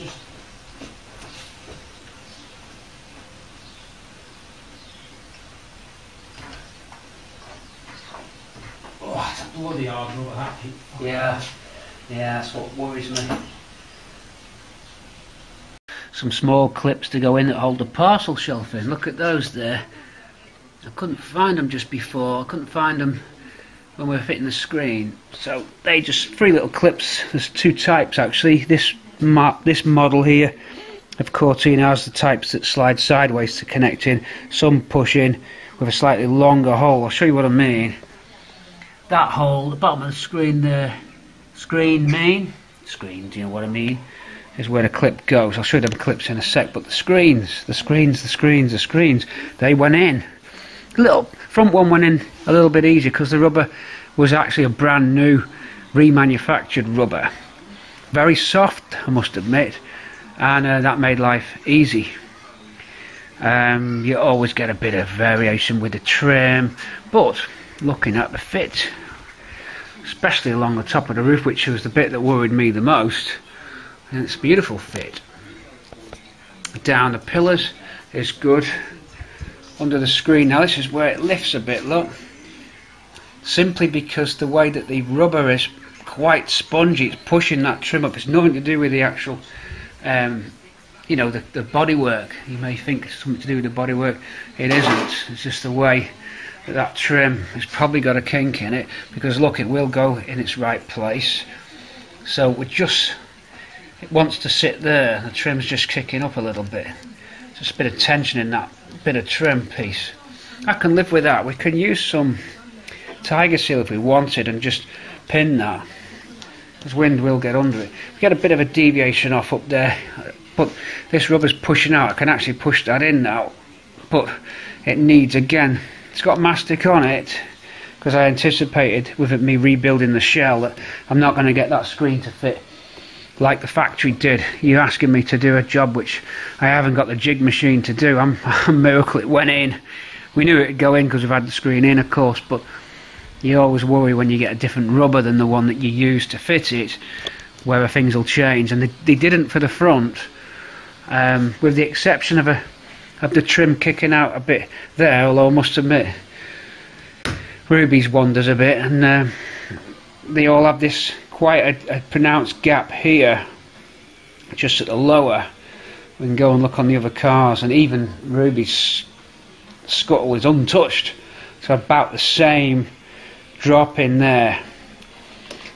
Oh, it's a bloody hard rubber hat. Yeah, that's what worries me. Some small clips to go in that hold the parcel shelf in. Look at those there. I couldn't find them just before. I couldn't find them when we were fitting the screen. So they just 3 little clips. There's 2 types actually. This model here of Cortina has the types that slide sideways to connect in. Some push in with a slightly longer hole. I'll show you what I mean. That hole, the bottom of the screen there, screen, do you know what I mean, is where the clip goes. I'll show you them clips in a sec, but the screens, they went in. The little front one went in a little bit easier because the rubber was actually a brand new remanufactured rubber. Very soft, I must admit, and that made life easy. You always get a bit of variation with the trim, but looking at the fit, especially along the top of the roof, which was the bit that worried me the most, and it's a beautiful fit. Down the pillars is good. Under the screen now, this is where it lifts a bit, look, simply because the way that the rubber is quite spongy, it's pushing that trim up. It's nothing to do with the actual you know, the bodywork. You may think it's something to do with the bodywork. It isn't. It's just the way that trim has probably got a kink in it, because look, it will go in its right place. So it wants to sit there. The trim's just kicking up a little bit. Just a bit of tension in that bit of trim piece. I can live with that. We can use some tiger seal if we wanted and just pin that, because wind will get under it. We get a bit of a deviation off up there, but this rubber's pushing out. I can actually push that in now, but it needs, again, it's got mastic on it, because I anticipated with me rebuilding the shell that I'm not going to get that screen to fit like the factory did. You're asking me to do a job which I haven't got the jig machine to do. I'm a miracle it went in. We knew it would go in because we've had the screen in, of course, but You always worry when you get a different rubber than the one that you use to fit it, whether things will change, and they didn't for the front, with the exception of the trim kicking out a bit there, although I must admit Ruby's wanders a bit, and they all have this quite a pronounced gap here, just at the lower. We can go and look on the other cars, and even Ruby's scuttle is untouched, so about the same drop in there,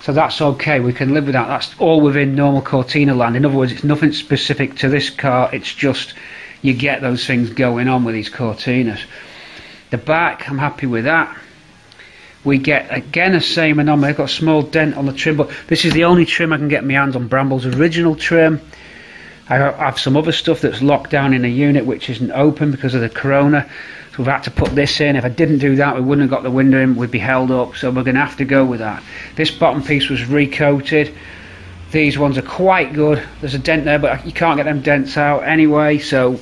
so that's okay, we can live with that. That's all within normal Cortina land. In other words, it's nothing specific to this car, it's just you get those things going on with these Cortinas. The back, I'm happy with that. We get again the same anomaly. I've got a small dent on the trim, but this is the only trim I can get my hands on, Bramble's original trim. I have some other stuff that's locked down in a unit which isn't open because of the corona, so we've had to put this in. If I didn't do that, we wouldn't have got the window in, we'd be held up, so we're going to have to go with that. This bottom piece was recoated. These ones are quite good. There's a dent there, but you can't get them dents out anyway, so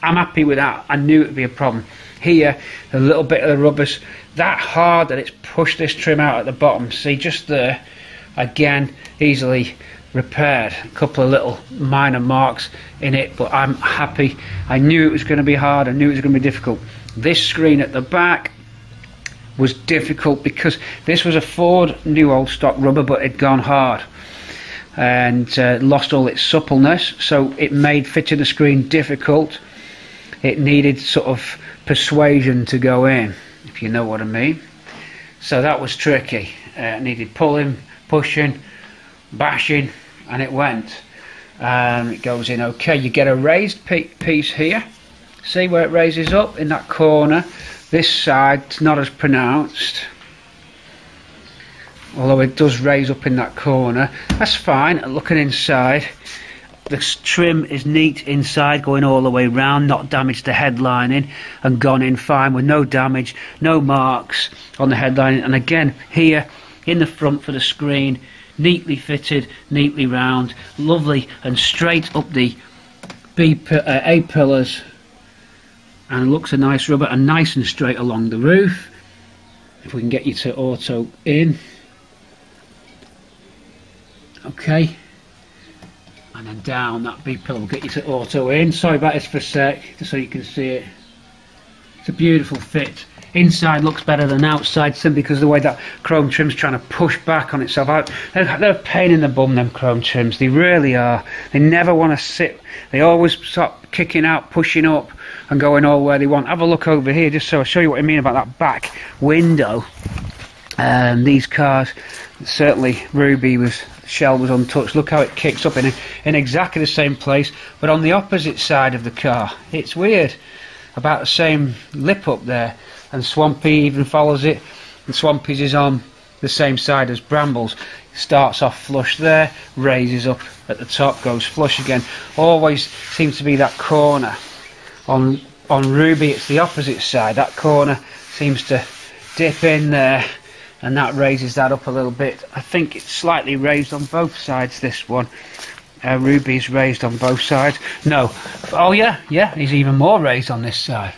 I'm happy with that. I knew it would be a problem. Here, a little bit of the rubber's that hard that it's pushed this trim out at the bottom. See, just there, again, easily repaired. A couple of little minor marks in it, but I'm happy. I knew it was going to be hard, I knew it was going to be difficult. This screen at the back was difficult because this was a Ford new old stock rubber, but it'd gone hard and lost all its suppleness, so it made fitting the screen difficult. It needed sort of persuasion to go in, if you know what I mean. So that was tricky. It needed pulling, pushing, bashing, and it went. It goes in okay. You get a raised piece here. See where it raises up in that corner. This side's not as pronounced, although it does raise up in that corner. That's fine. Looking inside, the trim is neat inside, going all the way round, not damaged the headlining, and gone in fine with no damage, no marks on the headlining. And again here in the front for the screen, neatly fitted, neatly round, lovely and straight up the A pillars, and looks a nice rubber, and nice and straight along the roof. If we can get you to auto in, okay, and then down that B pillar will get you to auto in. Sorry about this for a sec, just so you can see it. It's a beautiful fit. Inside looks better than outside, simply because of the way that chrome trim's trying to push back on itself. They're a pain in the bum, them chrome trims. They really are. They never want to sit. They always stop kicking out, pushing up, and going all where they want. Have a look over here, just so I show you what I mean about that back window. These cars, certainly Ruby shell was untouched. Look how it kicks up in exactly the same place, but on the opposite side of the car. It's weird. About the same lip up there, and Swampy even follows it, and Swampy's is on the same side as Bramble's. Starts off flush there, raises up at the top, goes flush again. Always seems to be that corner. On Ruby it's the opposite side. That corner seems to dip in there, and that raises that up a little bit. I think it's slightly raised on both sides, this one. Ruby's raised on both sides. No. Oh yeah, he's even more raised on this side.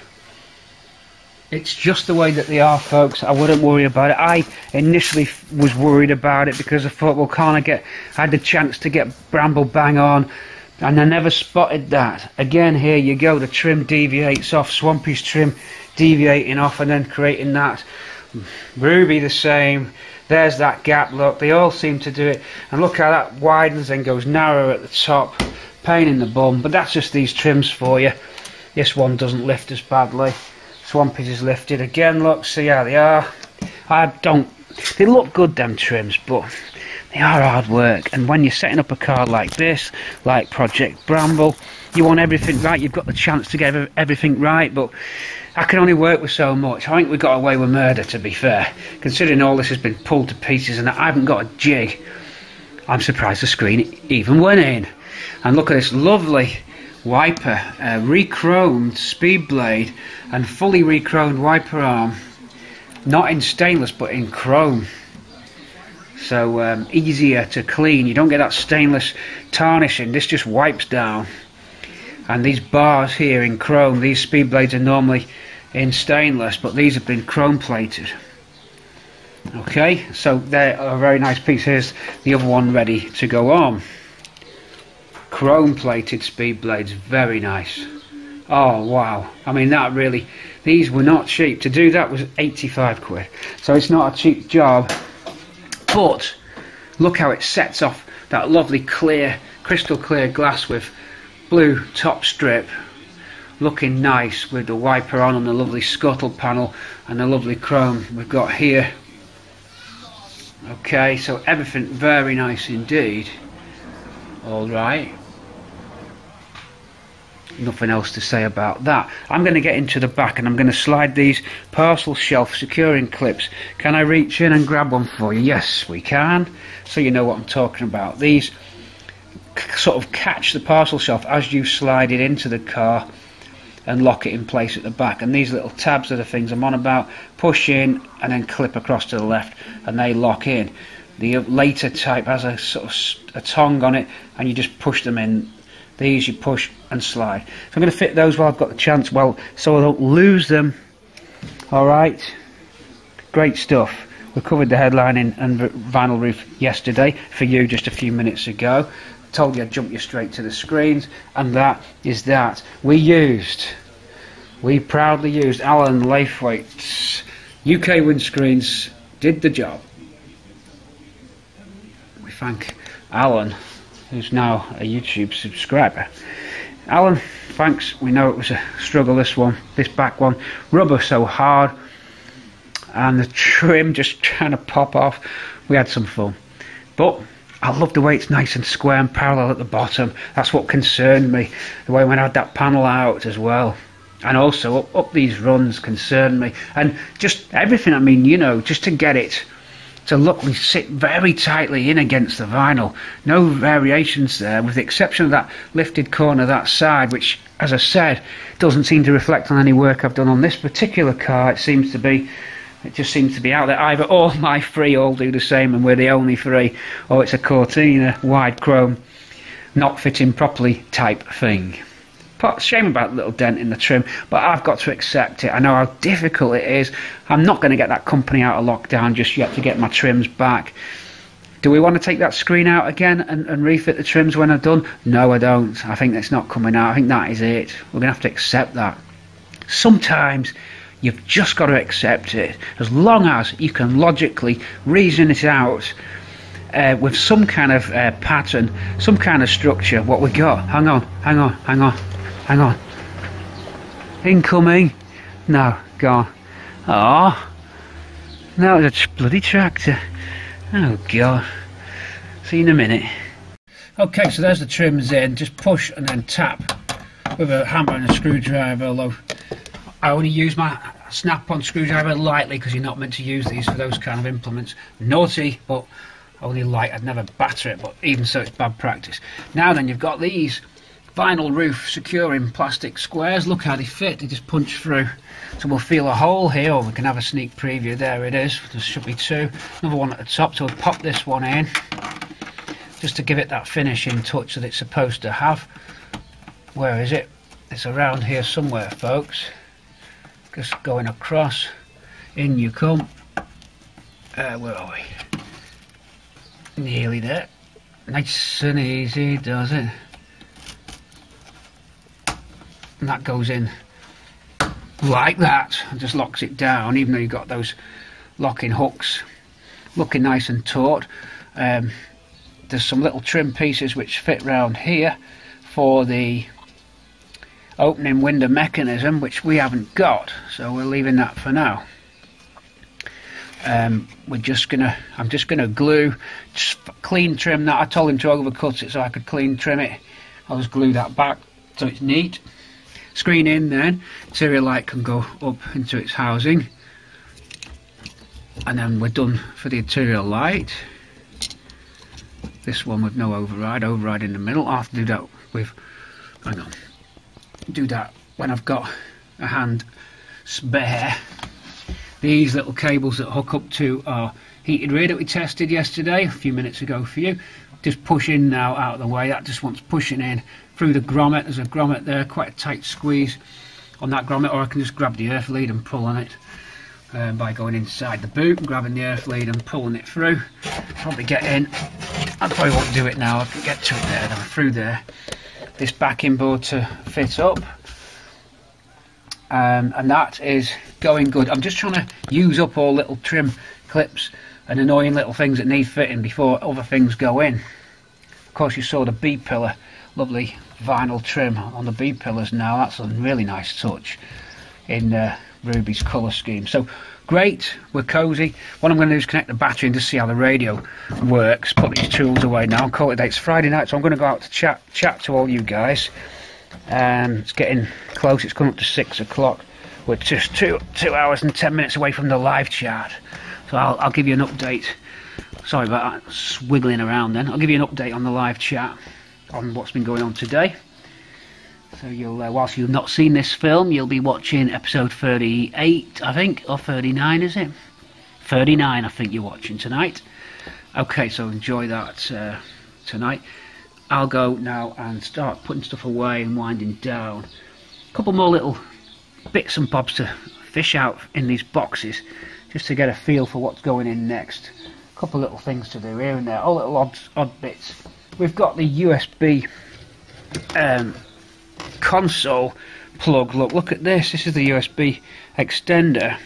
It's just the way that they are, folks. I wouldn't worry about it. I initially was worried about it because I thought, well, can't I had the chance to get Bramble bang on, and I never spotted that. Again, here you go, the trim deviates off, Swampy's trim deviating off and then creating that. Ruby the same. There's that gap, look, they all seem to do it, and look how that widens and goes narrow at the top. Pain in the bum, but that's just these trims for you. This one doesn't lift as badly. Swampy's is lifted again, look, see how they are. They look good, them trims, but they are hard work, and when you're setting up a car like this, like Project Bramble, you want everything right. You've got the chance to get everything right, but I can only work with so much. I think we got away with murder, to be fair, considering all this has been pulled to pieces and I haven't got a jig. I'm surprised the screen even went in. And look at this lovely wiper, re-chromed speed blade and fully re-chromed wiper arm, not in stainless but in chrome, so easier to clean. You don't get that stainless tarnishing. This just wipes down. And these bars here in chrome, these speed blades are normally in stainless, but these have been chrome plated. Okay, so they're a very nice piece. Here's the other one ready to go on. Chrome plated speed blades, very nice. Oh wow, I mean that really, these were not cheap. To do that was 85 quid, so it's not a cheap job, but look how it sets off that lovely clear, crystal clear glass with blue top strip, looking nice with the wiper on and the lovely scuttle panel and the lovely chrome we've got here. Okay, so everything very nice indeed. Alright, nothing else to say about that. I'm going to get into the back and I'm going to slide these parcel shelf securing clips. Can I reach in and grab one for you? Yes, we can. So you know what I'm talking about. These sort of catch the parcel shelf as you slide it into the car and lock it in place at the back, and these little tabs are the things I'm on about. Push in and then clip across to the left and they lock in. The later type has a sort of a tongue on it and you just push them in. These you push and slide. So I'm going to fit those while I've got the chance, well, so I don't lose them. Alright, great stuff. We covered the headlining and vinyl roof yesterday for you just a few minutes ago. Told you I'd jump you straight to the screens, and that is that. We proudly used Allen Laithwaite's UK windscreens, did the job. We thank Alan, who's now a YouTube subscriber. Alan, thanks. We know it was a struggle, this back one. Rubber so hard and the trim just trying to pop off. We had some fun, but I love the way it's nice and square and parallel at the bottom. That's what concerned me, the way when I had that panel out as well. And also up these runs concerned me, and just everything. I mean, you know, just to get it to look, we sit very tightly in against the vinyl. No variations there, with the exception of that lifted corner that side, which, as I said, doesn't seem to reflect on any work I've done on this particular car. It just seems to be out there. Either all my three all do the same and we're the only three, or it's a Cortina wide chrome not fitting properly type thing. Shame about the little dent in the trim, but I've got to accept it. I know how difficult it is. I'm not going to get that company out of lockdown just yet to get my trims back. Do we want to take that screen out again and refit the trims when I'm done? No, I don't. I think that's not coming out. I think that is it. We're going to have to accept that. Sometimes you've just got to accept it, as long as you can logically reason it out with some kind of pattern, some kind of structure. What we got? Hang on. Incoming. No, gone. Oh, that was a bloody tractor. Oh God. See you in a minute. Okay, so there's the trims in. Just push and then tap with a hammer and a screwdriver, although I only use my snap-on screwdriver lightly because you're not meant to use these for those kind of implements. Naughty, but only light. I'd never batter it, but even so it's bad practice. Now then, you've got these vinyl roof securing plastic squares. Look how they fit, they just punch through. So we'll feel a hole here, or we can have a sneak preview. There it is, there should be two. Another one at the top, so we'll pop this one in just to give it that finishing touch that it's supposed to have. Where is it? It's around here somewhere, folks. Just going across, in you come. Where are we? Nearly there. Nice and easy, does it? And that goes in like that and just locks it down, even though you've got those locking hooks looking nice and taut. There's some little trim pieces which fit round here for the opening window mechanism, which we haven't got, so we're leaving that for now. I'm just gonna glue, just clean trim that. I told him to overcut it so I could clean trim it. I'll just glue that back so it's neat. Screen in then, interior light can go up into its housing, and then we're done for the interior light. This one with no override in the middle. I'll have to do that with, hang on, do that when I've got a hand spare. These little cables that hook up to our heated rear that we tested yesterday, a few minutes ago for you, just push in now out of the way. That just wants pushing in through the grommet. There's a grommet there, quite a tight squeeze on that grommet, or I can just grab the earth lead and pull on it. by going inside the boot and grabbing the earth lead and pulling it through. Probably get in. I probably won't do it now. I can get to it there, then through there. This backing board to fit up, and that is going good. I'm just trying to use up all little trim clips and annoying little things that need fitting before other things go in. Of course, you saw the B pillar, lovely vinyl trim on the B pillars now. That's a really nice touch in Ruby's colour scheme. So great, we're cosy. What I'm going to do is connect the battery and just see how the radio works. Put these tools away now. Call it a day. It's Friday night, so I'm going to go out to chat to all you guys. It's getting close. It's coming up to 6 o'clock. We're just 2 hours and 10 minutes away from the live chat. So I'll give you an update. Sorry about that, swiggling around then. I'll give you an update on the live chat on what's been going on today. So you'll, whilst you've not seen this film, you'll be watching episode 38, I think, or 39, is it? 39, I think you're watching tonight. Okay, so enjoy that tonight. I'll go now and start putting stuff away and winding down. A couple more little bits and bobs to fish out in these boxes, just to get a feel for what's going in next. A couple little things to do here and there, all little odd bits. We've got the USB console plug. Look at this. This is the USB extender.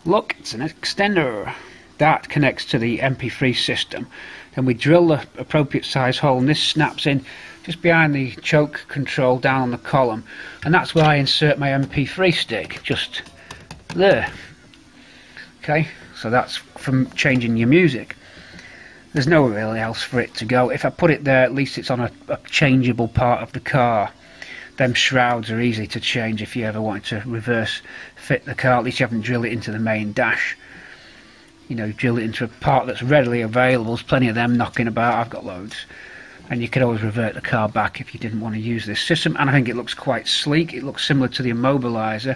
Look, it's an extender that connects to the MP3 system. Then we drill the appropriate size hole, and this snaps in just behind the choke control down on the column, and that's where I insert my MP3 stick, just there. Okay, so that's from changing your music. There's nowhere really else for it to go. If I put it there, at least it's on a changeable part of the car. Them shrouds are easy to change if you ever wanted to reverse fit the car. At least you haven't drilled it into the main dash. You know, drill it into a part that's readily available. There's plenty of them knocking about. I've got loads. And you could always revert the car back if you didn't want to use this system. And I think it looks quite sleek. It looks similar to the immobiliser.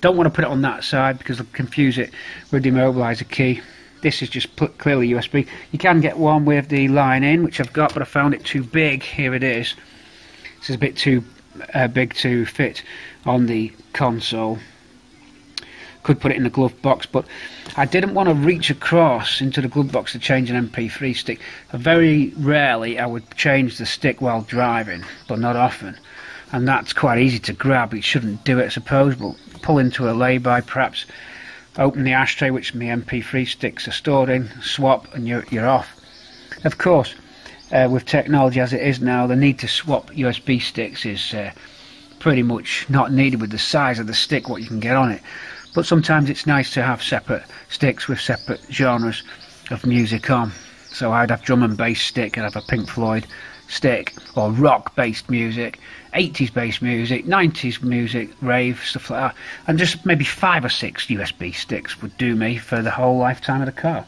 Don't want to put it on that side because it'll confuse it with the immobiliser key. This is just clearly USB. You can get one with the line in, which I've got, but I found it too big. Here it is. This is a bit too big to fit on the console. Could put it in the glove box, but I didn't want to reach across into the glove box to change an MP3 stick. Very rarely I would change the stick while driving, but not often. And that's quite easy to grab. It shouldn't do it, I suppose, but pull into a lay-by perhaps. Open the ashtray which my MP3 sticks are stored in, swap, and you're off. Of course, with technology as it is now, the need to swap USB sticks is pretty much not needed with the size of the stick, what you can get on it. But sometimes it's nice to have separate sticks with separate genres of music on. So I'd have drum and bass stick, I'd have a Pink Floyd stick, or rock based music, 80s based music, 90s music, rave, stuff like that, and just maybe 5 or 6 USB sticks would do me for the whole lifetime of the car.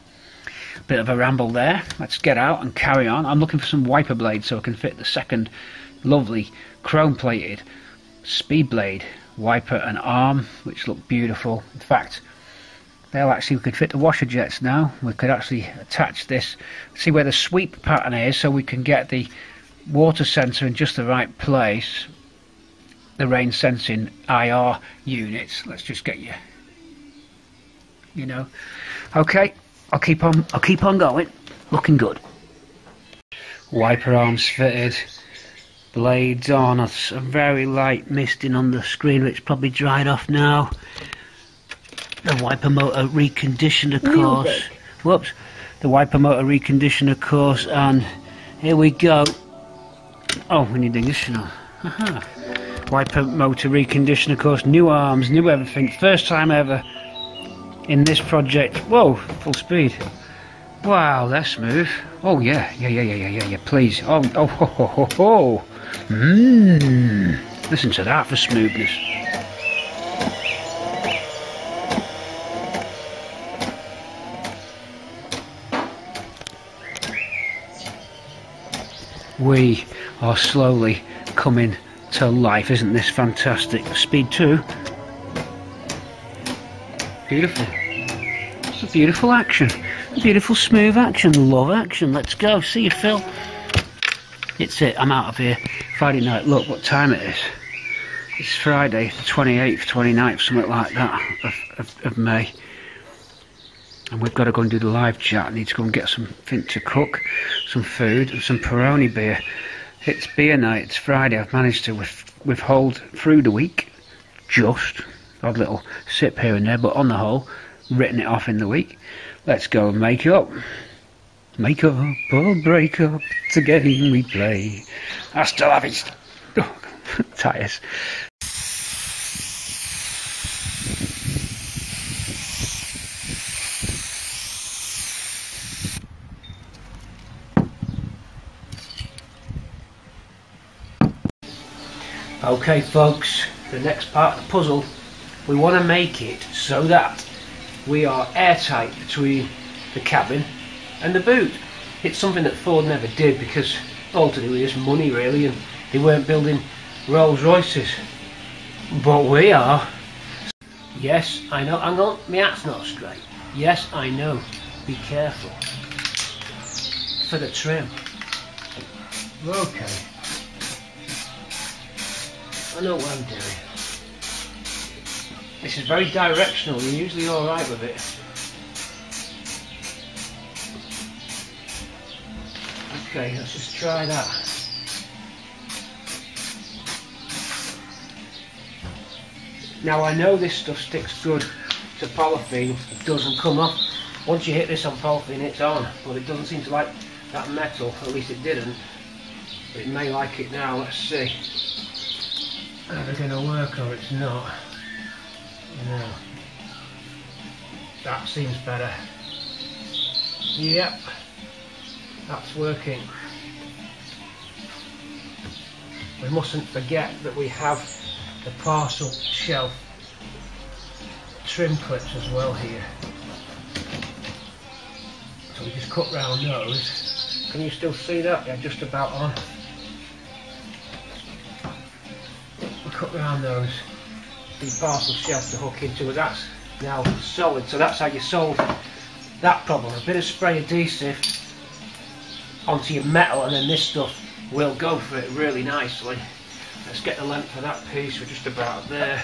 Bit of a ramble there. Let's get out and carry on. I'm looking for some wiper blades so I can fit the second lovely chrome plated speed blade wiper and arm, which look beautiful. In fact, we could fit the washer jets now. We could actually attach this, see where the sweep pattern is, so we can get the water sensor in just the right place. The rain sensing IR units. Let's just get you know. Okay, I'll keep on going. Looking good. Wiper arms fitted. Blades on. A very light misting on the screen, which probably dried off now. The wiper motor reconditioned, of course. Whoops. The wiper motor reconditioned, of course, and here we go. Oh, we need the ignition on. Aha. Wiper motor reconditioned, of course. New arms, new everything. First time ever in this project. Whoa, full speed. Wow, that's smooth. Oh yeah, please. Oh, ho, ho, ho, ho. Listen to that for smoothness. We are slowly coming to life. Isn't this fantastic? Speed 2. Beautiful. It's a beautiful action. A beautiful smooth action. Love action. Let's go. See you, Phil. It's it. I'm out of here. Friday night. Look what time it is. It's Friday, the 28th, 29th, something like that, of May. And we've got to go and do the live chat. I need to go and get something to cook, some food and some Peroni beer. It's beer night, it's Friday. I've managed to withhold through the week, just. Odd little sip here and there, but on the whole, written it off in the week. Let's go and make up. Make up or break up, it's a game we play. Hasta la vista. Oh, tires. Okay folks, the next part of the puzzle, we want to make it so that we are airtight between the cabin and the boot. It's something that Ford never did because all to do with just money really, and they weren't building Rolls Royces. But we are. Yes, I know, hang on, my hat's not straight. Yes, I know, be careful. For the trim. Okay. I know what I'm doing. This is very directional, you're usually alright with it. Okay, let's just try that. Now I know this stuff sticks good to polythene, it doesn't come off. Once you hit this on polythene it's on, but it doesn't seem to like that metal, at least it didn't. But it may like it now, let's see. Either going to work or it's not. No. That seems better. Yep. That's working. We mustn't forget that we have the Parcel shelf trim clips as well here. So we just cut round those. Can you still see that? Yeah, just about on. We cut round those. The Parcel shelf to hook into, and that's now solid. So that's how you solve that problem. A bit of spray adhesive onto your metal, and then this stuff will go for it really nicely. Let's get the length of that piece. We're just about there.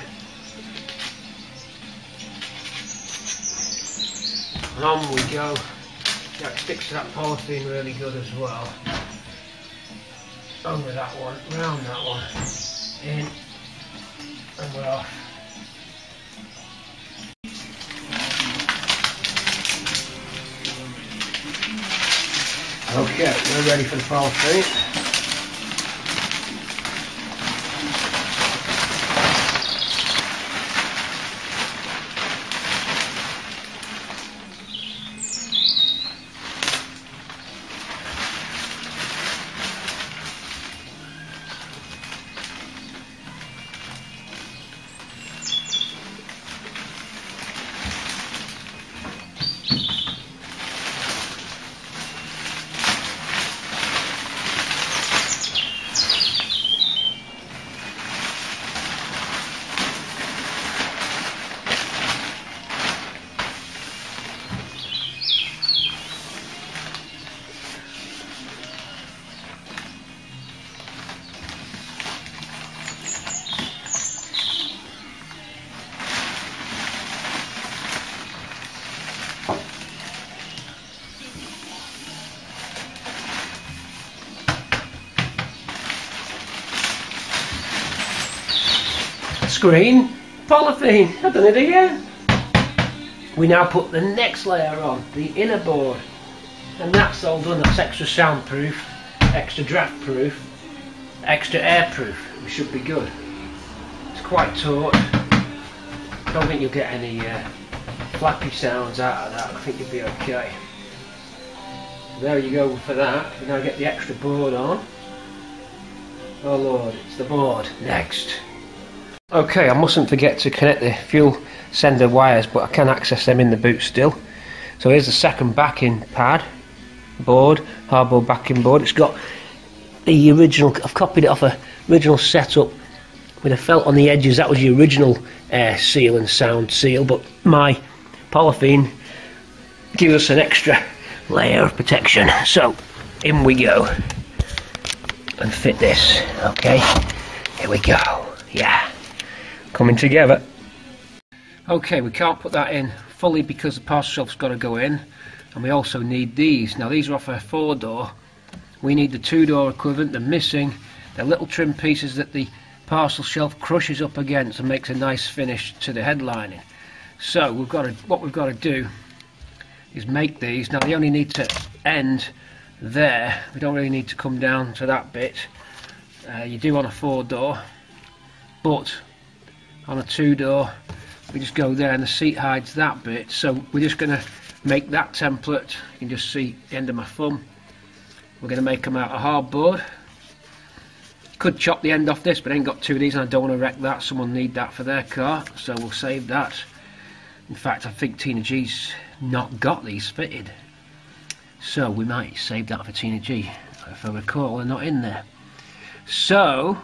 And on we go. Yeah, it sticks to that polythene really good as well. Over that one, round that one, in, and we're off. Okay, we're ready for the polythene. Screen, polythene, I've done it again. We now put the next layer on, the inner board, and that's all done. That's extra soundproof, extra draft proof, extra airproof. We should be good. It's quite taut. Don't think you'll get any flappy sounds out of that. I think you'll be okay. There you go for that. We now get the extra board on. Oh Lord, it's the board next. Okay, I mustn't forget to connect the fuel sender wires, but I can access them in the boot still. So here's the second backing pad, board, hardboard backing board. It's got the original, I've copied it off a original setup with a felt on the edges. That was the original air seal and sound seal, but my polythene gives us an extra layer of protection. So in we go and fit this. Okay, here we go. Yeah. coming together. Okay, we can't put that in fully because the parcel shelf's got to go in, and we also need these. Now these are off a 4-door. We need the 2-door equivalent. They're missing. They're little trim pieces that the parcel shelf crushes up against and makes a nice finish to the headlining. So what we've got to do is make these. Now they only need to end there. We don't really need to come down to that bit. You do on a 4-door, but on a 2-door we just go there and the seat hides that bit. So we're just going to make that template. You can just see the end of my thumb. We're going to make them out of hardboard. Could chop the end off this, but I ain't got 2 of these and I don't want to wreck that. Someone need that for their car, so we'll save that. In fact, I think Tina G's not got these fitted, so we might save that for Tina G. If I recall, they're not in there. So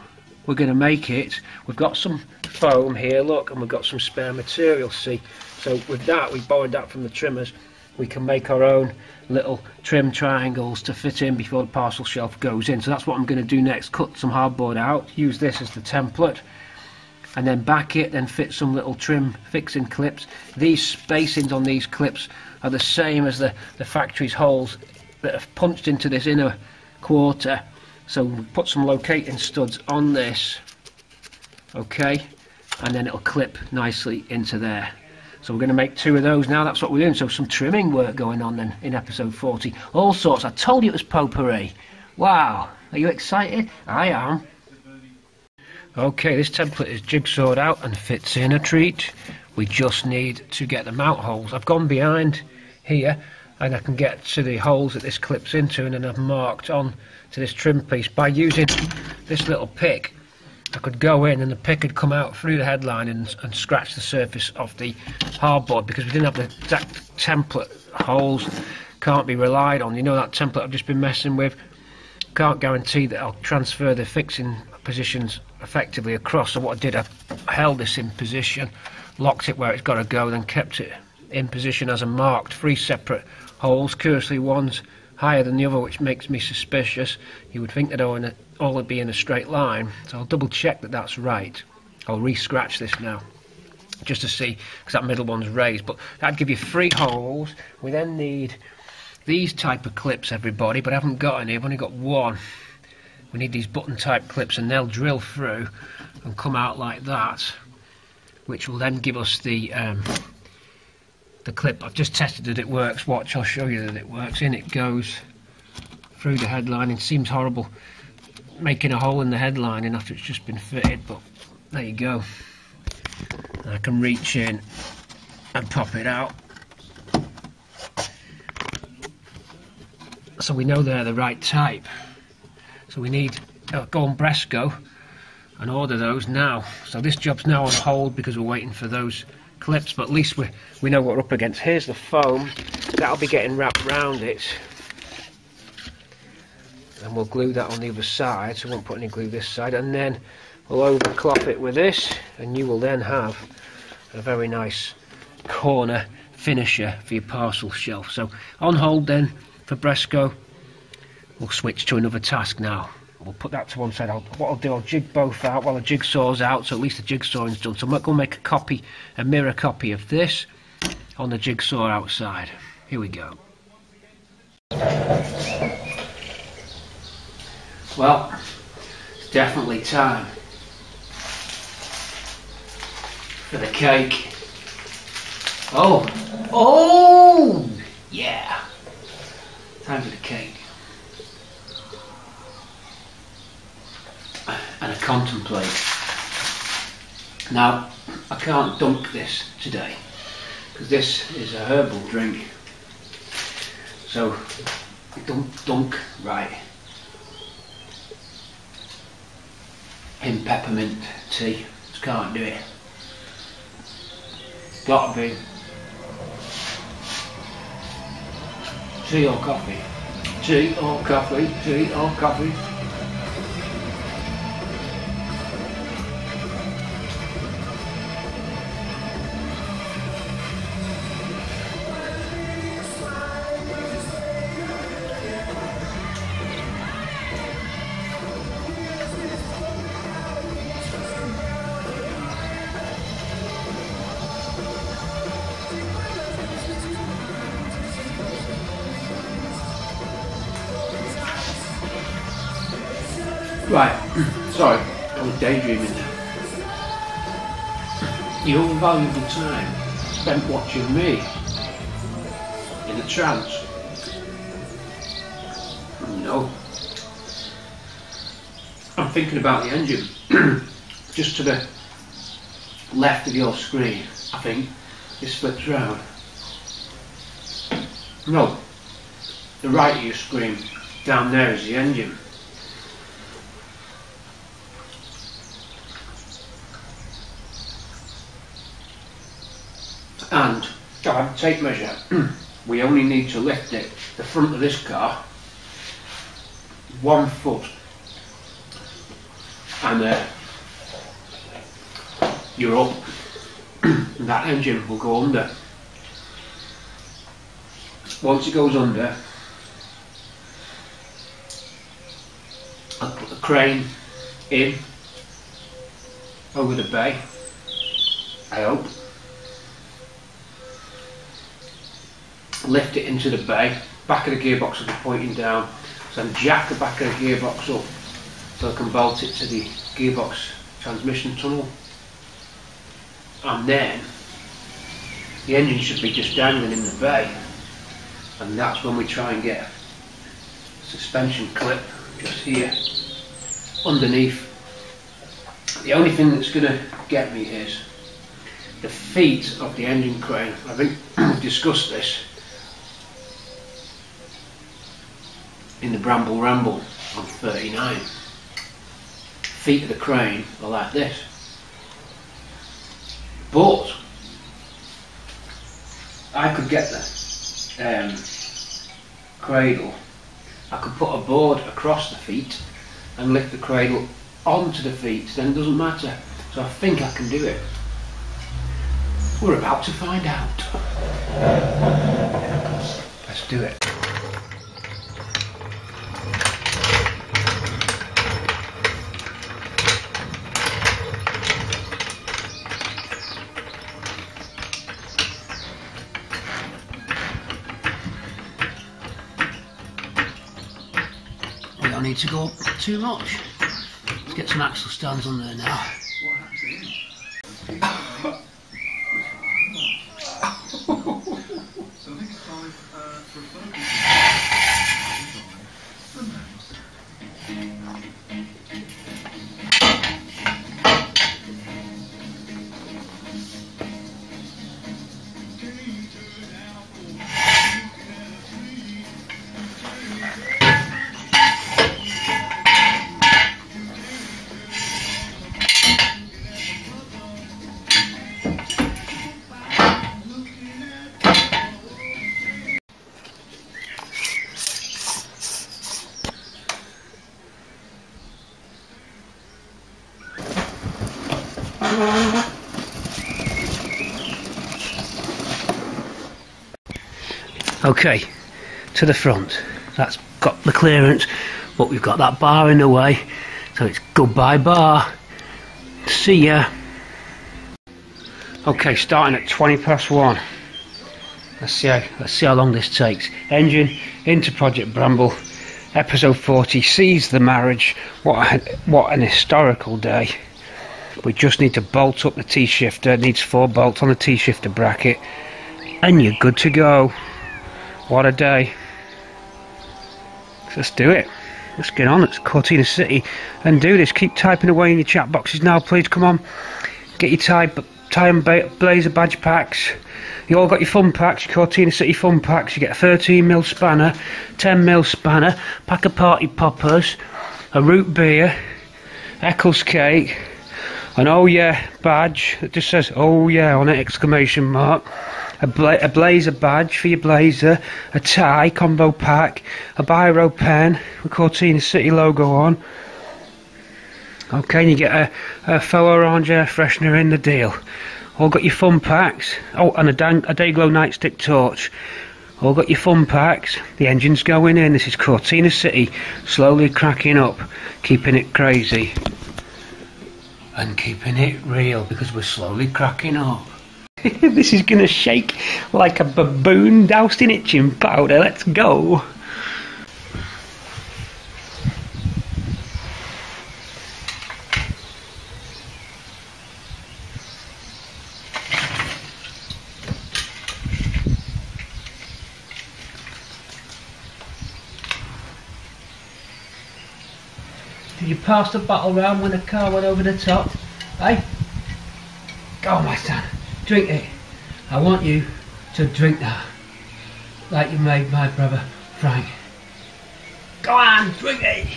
we're going to make it. We've got some foam here, look, and we've got some spare material, see. So with that, we borrowed that from the trimmers. We can make our own little trim triangles to fit in before the parcel shelf goes in. So that's what I'm going to do next. Cut some hardboard out, use this as the template, and then back it, then fit some little trim fixing clips. These spacings on these clips are the same as the factory's holes that have punched into this inner quarter. So we'll put some locating studs on this, okay, and then it'll clip nicely into there. So we're going to make 2 of those now. That's what we're doing. So some trimming work going on then in episode 40. All sorts. I told you it was potpourri. Wow. Are you excited? I am. Okay, this template is jigsawed out and fits in a treat. We just need to get the mount holes. I've gone behind here and I can get to the holes that this clips into, and then I've marked on to this trim piece. By using this little pick, I could go in and the pick would come out through the headline and scratch the surface of the hardboard, because we didn't have the exact template. Holes can't be relied on. You know that template I've just been messing with? Can't guarantee that I'll transfer the fixing positions effectively across. So what I did, I held this in position, locked it where it's got to go, then kept it in position as I marked 3 separate holes, curiously one's higher than the other, which makes me suspicious. You would think that all would be in a straight line, so I'll double check that that's right. I'll re-scratch this now just to see, because that middle one's raised, but that'd give you 3 holes. We then need these type of clips, everybody, but I haven't got any. I've only got 1. We need these button type clips, and they'll drill through and come out like that, which will then give us the clip. I've just tested that it works. Watch, I'll show you that it works. In it goes through the headline. It seems horrible making a hole in the headlining after it's just been fitted, but there you go. And I can reach in and pop it out. So we know they're the right type. So we need go on Resto and order those now. So this job's now on hold because we're waiting for those clips, but at least we know what we're up against. Here's the foam. That'll be getting wrapped around it. And we'll glue that on the other side, so we won't put any glue this side, and then we'll overclop it with this, and you will then have a very nice corner finisher for your parcel shelf. So on hold then for Resto. We'll switch to another task now. We'll put that to one side. What I'll do, I'll jig both out while the jigsaw's out, so at least the jigsawing's done. So I'm going to make a mirror copy of this on the jigsaw outside. Here we go. Well, it's definitely time for the cake. Oh, yeah. Time for the cake. And I contemplate. Now, I can't dunk this today because this is a herbal drink. So, don't dunk right. In peppermint tea, just can't do it. Gotta be tea or coffee. Tea or coffee. Tea or coffee. Right, sorry, I was daydreaming. Your valuable time spent watching me in a trance. No. I'm thinking about the engine. Just to the left of your screen, I think, it flips round. No, the right of your screen, down there is the engine. And I have a tape measure. We only need to lift it, the front of this car, 1 foot, and you're up. And that engine will go under. Once it goes under, I'll put the crane in over the bay, I hope. Lift it into the bay, back of the gearbox will be pointing down, so then jack the back of the gearbox up so I can bolt it to the gearbox transmission tunnel, and then the engine should be just dangling in the bay, and that's when we try and get a suspension clip just here underneath. The only thing that's going to get me is the feet of the engine crane. I think we've discussed this in the Bramble ramble on 39. Feet of the crane are like this, but I could get the cradle, I could put a board across the feet and lift the cradle onto the feet, then it doesn't matter. So I think I can do it. We're about to find out. Let's do it. We don't need to go up too much. Let's get some axle stands on there now. Okay, to the front. That's got the clearance, but we've got that bar in the way, so it's goodbye bar. See ya. Okay, starting at 20 past 1. Let's see how long this takes. Engine into Project Bramble. Episode 40 sees the marriage. What an historical day. We just need to bolt up the T-shifter. It needs 4 bolts on the T-shifter bracket, and you're good to go. What a day. Let's do it. Let's get on. It's Cortina City and do this. Keep typing away in your chat boxes now, please. Come on. Get your tie and blazer badge packs. You all got your fun packs, your Cortina City fun packs. You get a 13mm spanner, 10mm spanner, pack of party poppers, a root beer, Eccles cake, an oh yeah badge that just says oh yeah on it, exclamation mark. A blazer badge for your blazer, a tie combo pack, a biro pen with Cortina City logo on. Okay, and you get a faux orange air freshener in the deal. All got your fun packs. Oh, and a Dayglow nightstick torch. All got your fun packs. The engine's going in. This is Cortina City, slowly cracking up, keeping it crazy and keeping it real, because we're slowly cracking up. This is gonna shake like a baboon doused in itching powder. Let's go. Did you pass the bottle round when the car went over the top? Hey? Go on, my son. Drink it. I want you to drink that. Like you made my brother Frank. Go on, drink it.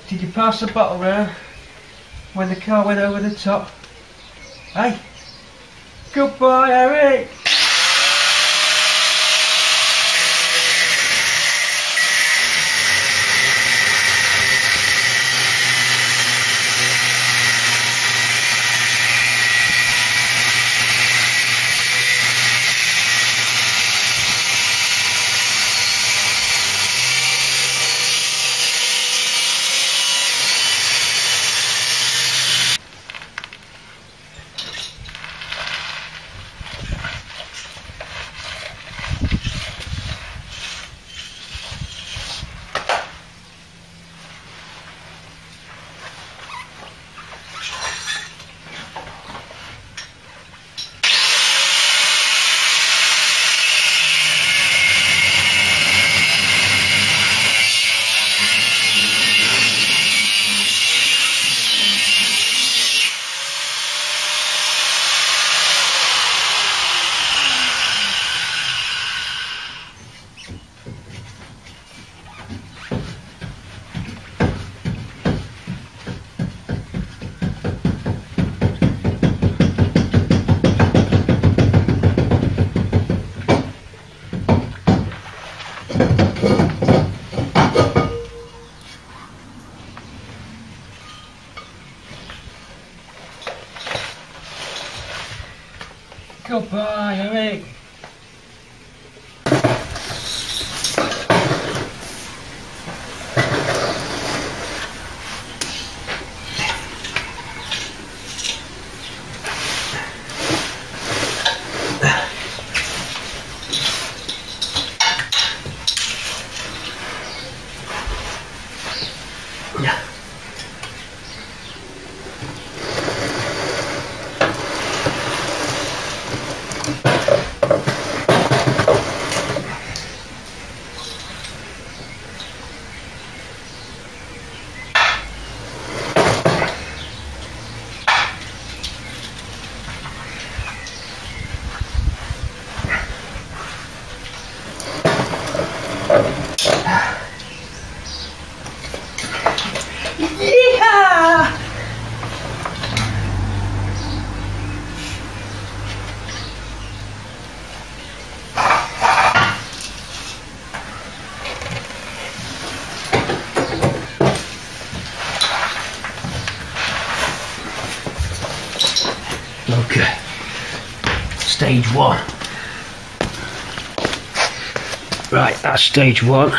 Did you pass the bottle round when the car went over the top? Hey? Goodbye, Eric. Goodbye, Eric. Okay, stage one. Right, that's stage one.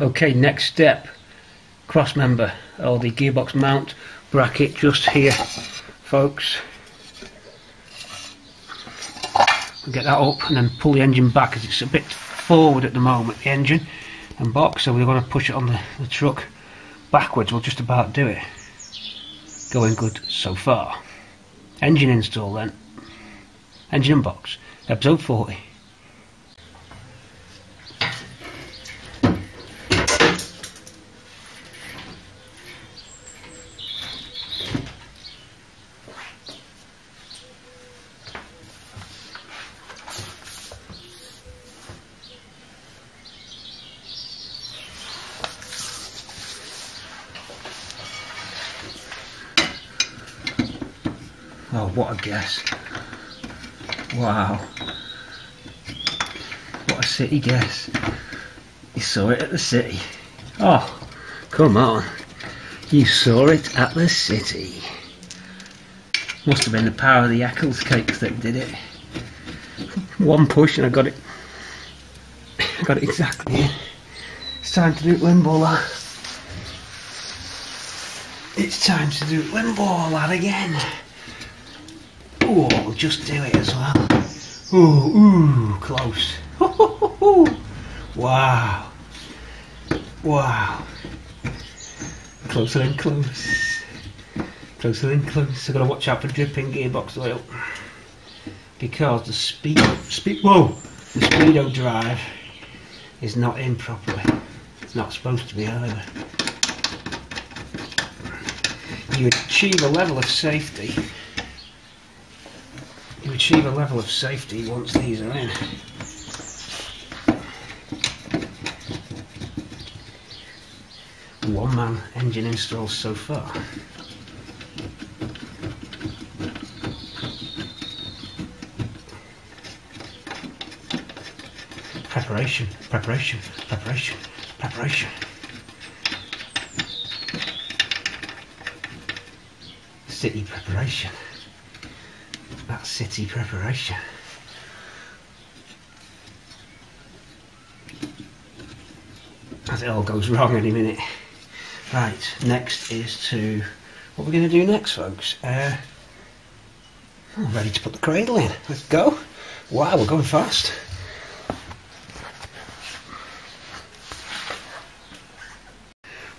Okay, next step, cross member, or the gearbox mount bracket just here, folks. Get that up and then pull the engine back, as it's a bit forward at the moment, the engine and box, so we're going to push it on the truck backwards. We'll just about do it. Going good so far. Engine install then. Engine and box, episode 40. Oh, what a guess. Wow. What a city guess. You saw it at the city. Oh, come on. You saw it at the city. Must have been the power of the Eccles cakes that did it. One push and I got it. I got it exactly in. It's time to do limbo, lad. It's time to do limbo, lad, again. Oh, we'll just do it as well. Ooh, close. Wow. Wow. Closer and close. Closer and close. I've got to watch out for dripping gearbox oil. Because the speedo drive is not in properly. It's not supposed to be either. You achieve a level of safety. You achieve a level of safety once these are in. One man engine installs so far. Preparation, preparation, preparation, preparation. City preparation. That's city preparation. As it all goes wrong any minute. Right, next is to... What we're going to do next, folks? I'm ready to put the cradle in. Let's go. Wow, we're going fast.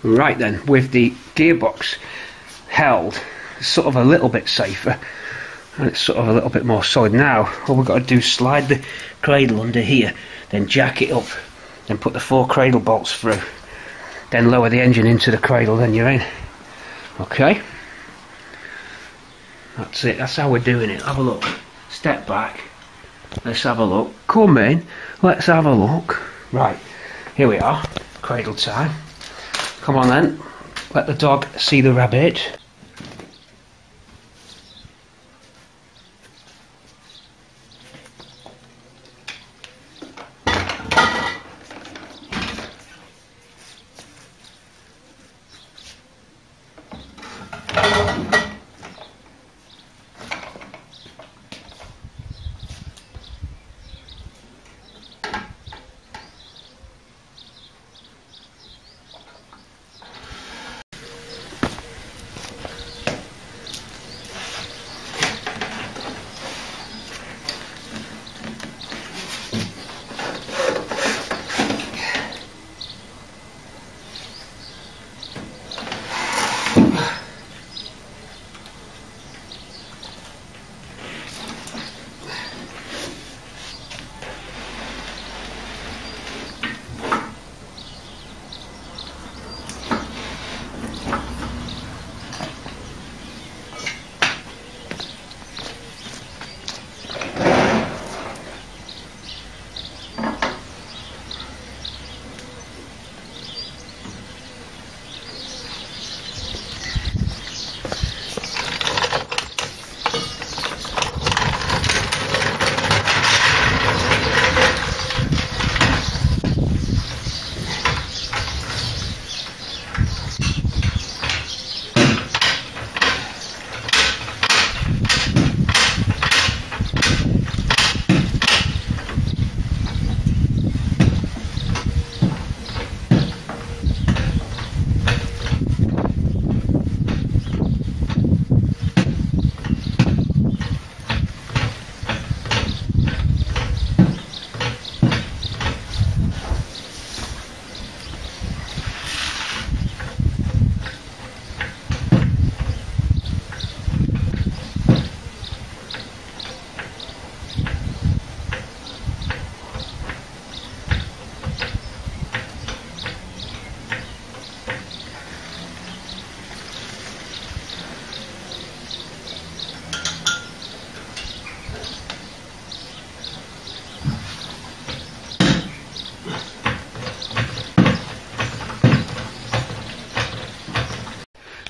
Right then, with the gearbox held, it's sort of a little bit safer. And it's sort of a little bit more solid now. All we've got to do is slide the cradle under here, then jack it up, then put the 4 cradle bolts through, then lower the engine into the cradle, then you're in. Okay, that's it, that's how we're doing it. Have a look, step back, let's have a look, come in, let's have a look. Right, here we are, cradle time. Come on then, let the dog see the rabbit.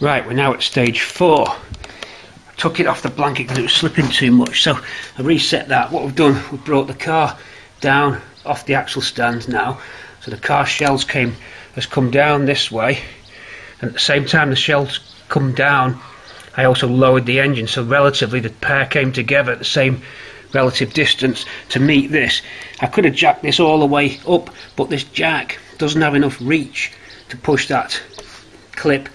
Right, we're now at stage 4. I took it off the blanket because it was slipping too much, so I reset that. What we've done, we've brought the car down off the axle stand now, so the car shells has come down this way, and at the same time the shells come down, I also lowered the engine, so relatively the pair came together at the same relative distance to meet this. I could have jacked this all the way up, but this jack doesn't have enough reach to push that clip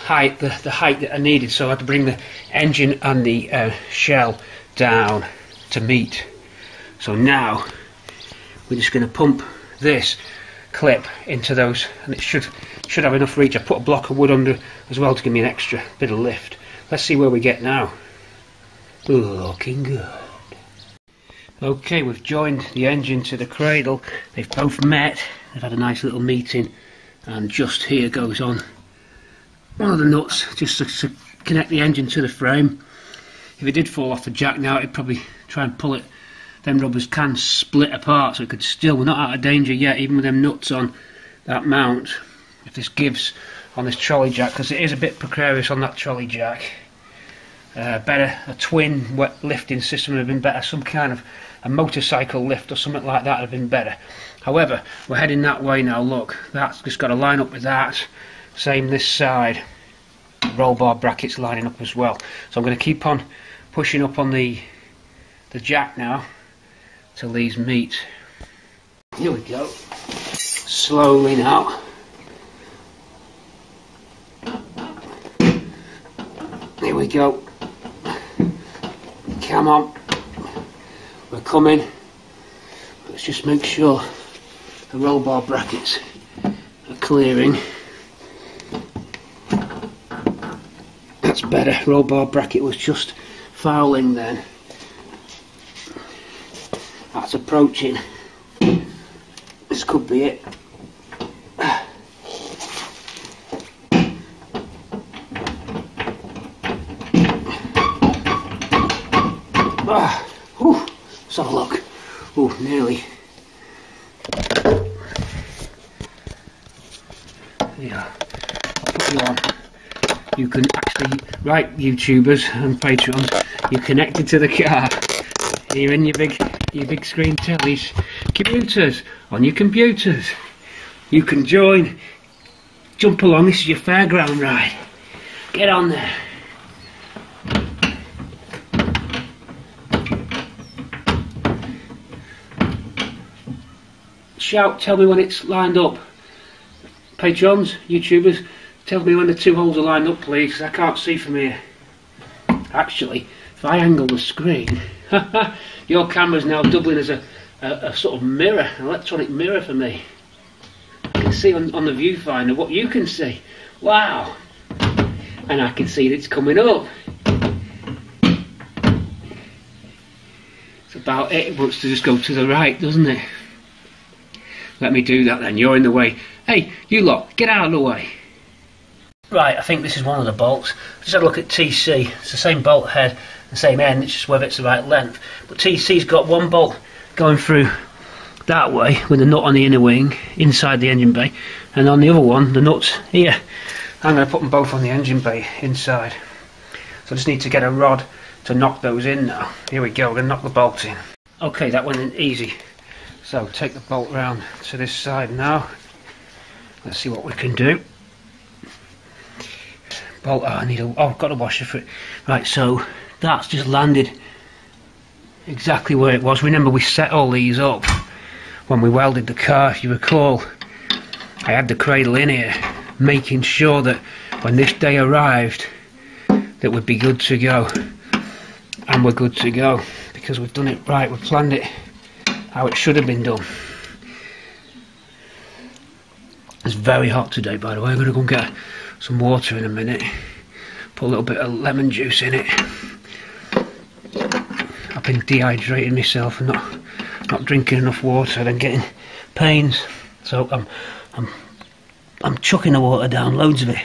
height, the height that I needed, so I had to bring the engine and the shell down to meet. So now we're just going to pump this clip into those, and it should have enough reach. I put a block of wood under as well to give me an extra bit of lift. Let's see where we get now. Looking good. Okay, we've joined the engine to the cradle. They've both met. They've had a nice little meeting, and just here goes on one of the nuts just to connect the engine to the frame. If it did fall off the jack now, it'd probably try and pull it. Them rubbers can split apart, so it could still, we're not out of danger yet, even with them nuts on that mount. If this gives on this trolley jack, because it is a bit precarious on that trolley jack, better a twin lifting system would have been better. Some kind of a motorcycle lift or something like that would have been better. However, we're heading that way now. Look, that's just got to line up with that. Same this side. Roll bar brackets lining up as well. So I'm going to keep on pushing up on the jack now till these meet. Here we go. Slowly now. Here we go. Come on. We're coming. Let's just make sure the roll bar brackets are clearing. That's better. Roll bar bracket was just fouling then. That's approaching. This could be it. Let's have a look. Oh, nearly. Yeah, I'll put you on. You can actually, right, YouTubers and Patrons, you're connected to the car. You're in your big screen tellies, computers, on your computers. You can join, jump along. This is your fairground ride. Get on there. Shout, tell me when it's lined up. Patrons, YouTubers, tell me when the 2 holes are lined up, please, 'cause I can't see from here. Actually, if I angle the screen, your camera's now doubling as a sort of mirror, an electronic mirror for me. I can see on the viewfinder what you can see. Wow! And I can see that it's coming up. It's about it. It wants to just go to the right, doesn't it? Let me do that then, you're in the way. Hey, you lot, get out of the way. Right, I think this is one of the bolts. Just have a look at TC. It's the same bolt head, the same end, it's just whether it's the right length. But TC's got one bolt going through that way with the nut on the inner wing, inside the engine bay, and on the other one, the nut's here. I'm going to put them both on the engine bay, inside. So I just need to get a rod to knock those in now. Here we go, we're going to knock the bolts in. Okay, that went in easy. So take the bolt round to this side now. Let's see what we can do. Bolt, I've got a washer for it. Right, so that's just landed exactly where it was. Remember, we set all these up when we welded the car, if you recall. I had the cradle in here, making sure that when this day arrived, that we'd be good to go. And we're good to go, because we've done it right, we've planned it how it should have been done. It's very hot today, by the way. I'm going to go and get some water in a minute. Put a little bit of lemon juice in it. I've been dehydrating myself and not drinking enough water and getting pains. So I'm chucking the water down, loads of it.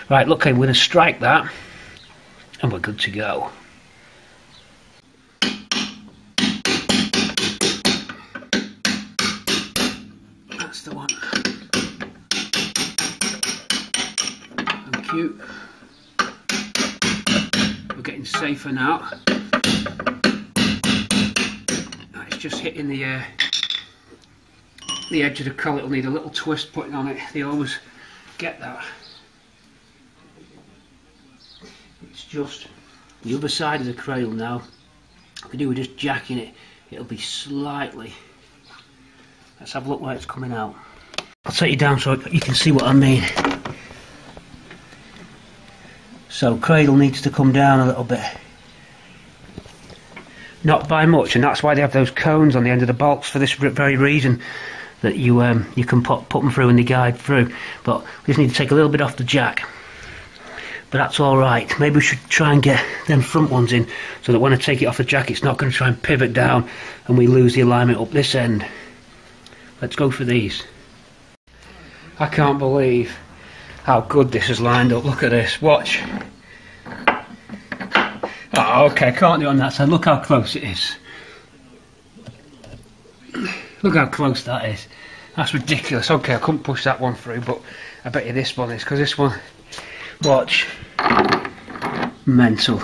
Right, look, okay, we're going to strike that and we're good to go. That's the one. Thank you. getting safer now. It's just hitting the edge of the collar. It'll need a little twist putting on it. They always get that. It's just the other side of the cradle now. If we do, we're just jacking it. It'll be slightly. Let's have a look where it's coming out. I'll take you down so you can see what I mean. So cradle needs to come down a little bit. Not by much, and that's why they have those cones on the end of the bolts, for this very reason, that you can put them through and they guide through. But we just need to take a little bit off the jack. But that's alright. Maybe we should try and get them front ones in so that when I take it off the jack it's not going to try and pivot down and we lose the alignment up this end. Let's go for these. I can't believe how good this is lined up. Look at this. Watch. Oh, okay, I can't do it on that side. Look how close it is. Look how close that is. That's ridiculous. Okay, I couldn't push that one through, but I bet you this one is, because this one, watch. Mental.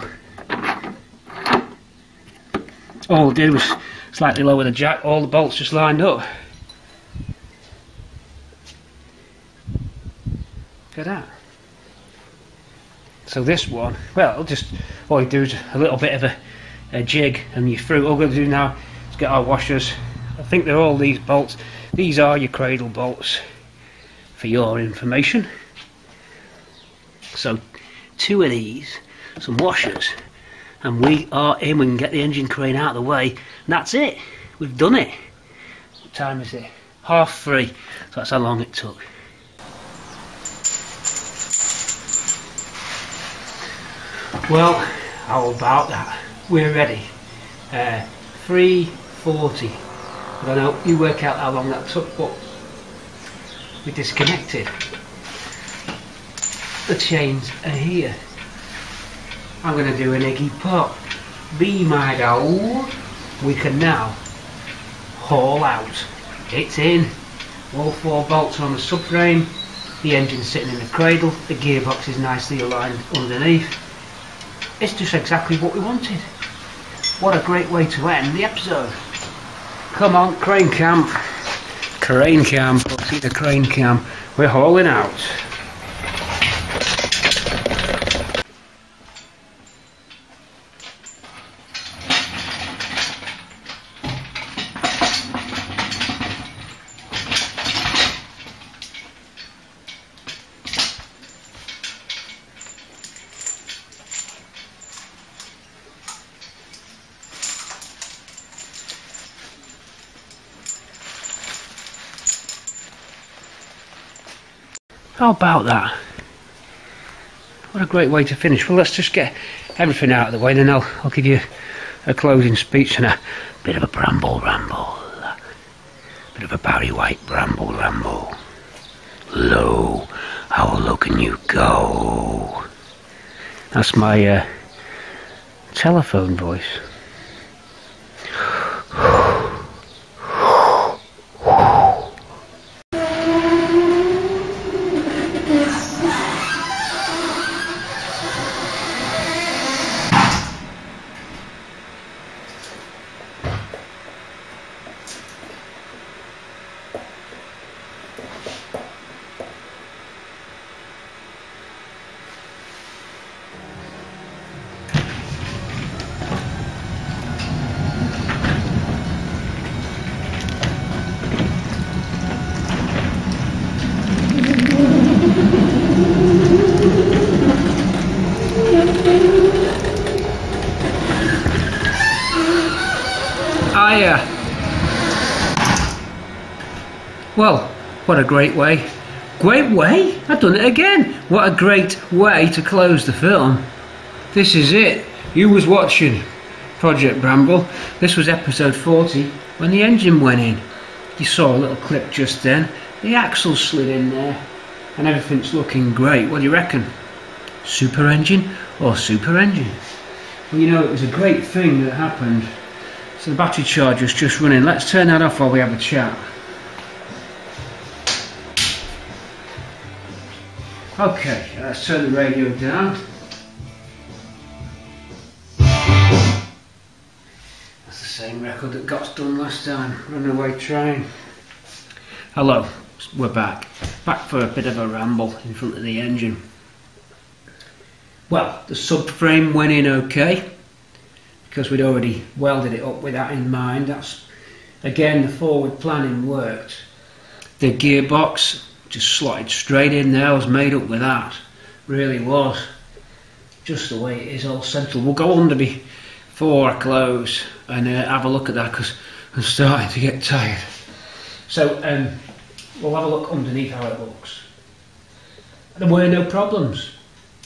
All I did was slightly lower the jack, all the bolts just lined up. Look at that. So this one, well, all you do is a little bit of a jig and you're through. All we're going to do now is get our washers. I think they're all these bolts. These are your cradle bolts, for your information. So 2 of these, some washers, and we are in. We can get the engine crane out of the way, and that's it. We've done it. What time is it? 3:30. So that's how long it took. Well, how about that? We're ready. 3:40. I don't know, you work out how long that took, but we disconnected. The chains are here. I'm going to do an Iggy Pop. Be my dog. We can now haul out. It's in. All 4 bolts are on the subframe. The engine's sitting in the cradle. The gearbox is nicely aligned underneath. It's just exactly what we wanted. What a great way to end the episode. Come on, crane cam. Crane cam. Let's see the crane cam. We're hauling out. How about that? What a great way to finish. Well, let's just get everything out of the way, then I'll give you a closing speech and a bit of a Bramble ramble. Bit of a Barry White Bramble ramble. Low, how low can you go? That's my telephone voice. Well, what a great way. Great way? I've done it again. What a great way to close the film. This is it. You was watching Project Bramble. This was episode 40 when the engine went in. You saw a little clip just then. The axle slid in there and everything's looking great. What do you reckon? Super engine or super engine? Well, you know, it was a great thing that happened. So the battery charger's just running. Let's turn that off while we have a chat. Okay, let's turn the radio down. same record that got us done last time, Runaway Train. Hello, we're back for a bit of a ramble in front of the engine. Well, the subframe went in okay, because we'd already welded it up with that in mind. That's, again, the forward planning worked. The gearbox just slotted straight in there. I was made up with that, really was. Just the way it is, all central. We'll go under before I close and have a look at that, because I'm starting to get tired. So we'll have a look underneath how it looks. There were no problems.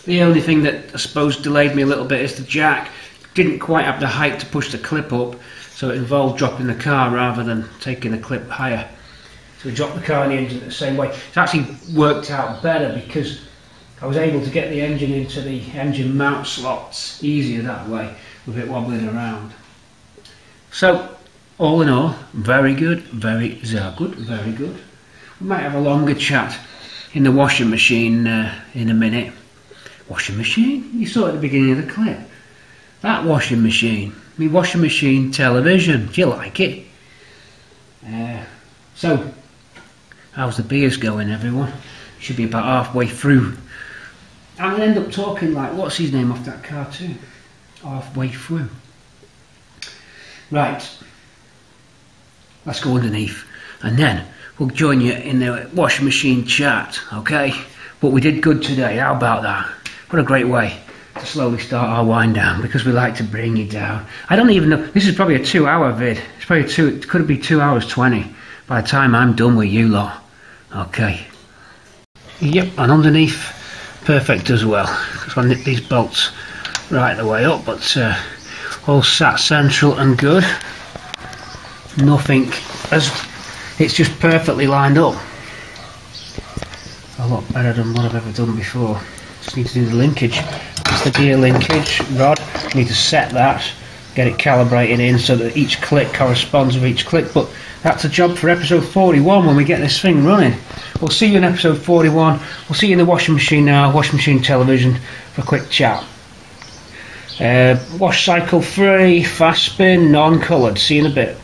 The only thing that I suppose delayed me a little bit is the jack didn't quite have the height to push the clip up, so it involved dropping the car rather than taking the clip higher. So we dropped the car and the engine the same way. It's actually worked out better because I was able to get the engine into the engine mount slots easier that way, with it wobbling around. So, all in all, very good, very good, very good. We might have a longer chat in the washing machine in a minute. Washing machine? You saw it at the beginning of the clip. That washing machine. My washing machine television. Do you like it? So, how's the beers going, everyone? Should be about halfway through. I'm going to end up talking like, what's his name off that cartoon? Halfway through. Right. Let's go underneath. And then we'll join you in the washing machine chat, okay? But we did good today. How about that? What a great way to slowly start our wind down, because we like to bring you down. I don't even know. This is probably a 2-hour vid. It's probably it could be 2 hours 20 by the time I'm done with you lot. Okay. Yep, and underneath, perfect as well, because I nipped these bolts right the way up, but all sat central and good. Nothing as it's just perfectly lined up. A lot better than what I've ever done before. Just need to do the linkage. It's the gear linkage rod. Need to set that, get it calibrated in so that each click corresponds with each click. But that's a job for episode 41 when we get this thing running. We'll see you in episode 41. We'll see you in the washing machine now, washing machine television, for a quick chat. Wash cycle free, fast spin, non-coloured. See you in a bit.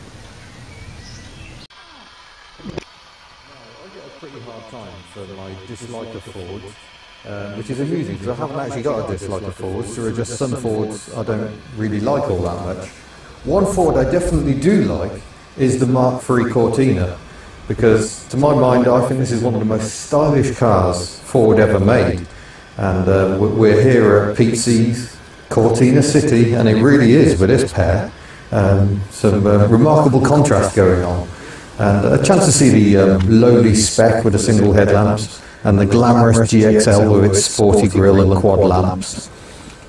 Pretty hard time for my dislike of Fords, which is amusing because I haven't actually got a dislike of Fords. There are just some Fords I don't really like all that much. One Ford I definitely do like is the MK3 Cortina, because to my mind I think this is one of the most stylish cars Ford ever made, and we're here at Pete C's Cortina City, and it really is with this pair. Some remarkable contrast going on. And a chance to see the lowly spec with the single headlamps, and the glamorous GXL with its sporty grille and quad lamps.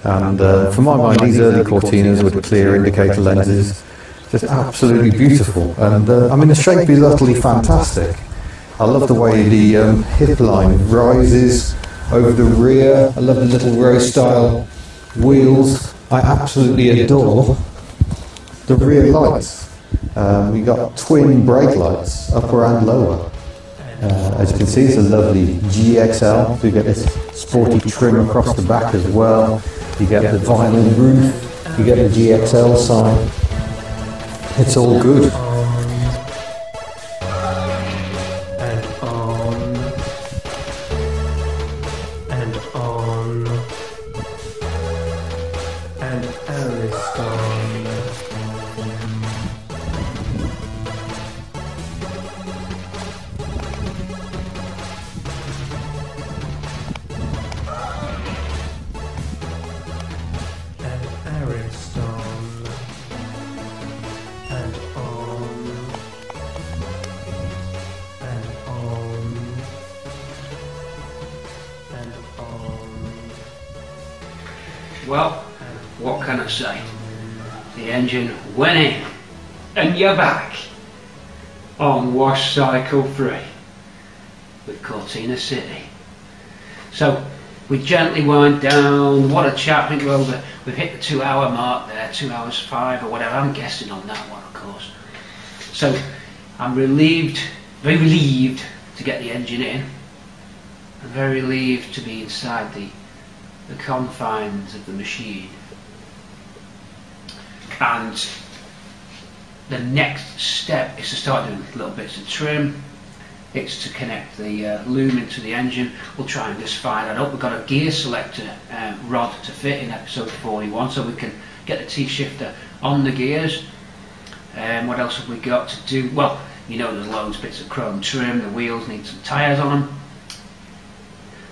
And for my mind, these early Cortinas with the clear indicator lenses, just absolutely beautiful. And I mean, the shape is utterly fantastic. I love the way the hip line rises over the rear. I love the little row style wheels. I absolutely adore the rear lights. We got twin brake lights, upper and lower. As you can see, it's a lovely GXL. So you get this sporty trim across the back as well. You get the vinyl roof. You get the GXL sign. It's all good. Well, what can I say? The engine went in, and you're back on Wash Cycle 3 with Cortina City. So we gently wind down. What a chat! I think we've hit the 2 hour mark there, 2 hours 5 or whatever. I'm guessing on that one, of course. So I'm relieved, very relieved to get the engine in. I'm very relieved to be inside the confines of the machine, and the next step is to start doing little bits of trim. It's to connect the loom into the engine. We'll try and just fire that up. We've got a gear selector rod to fit in episode 41, so we can get the T-shifter on the gears. What else have we got to do? Well, you know, there's loads of bits of chrome trim. The wheels need some tyres on them.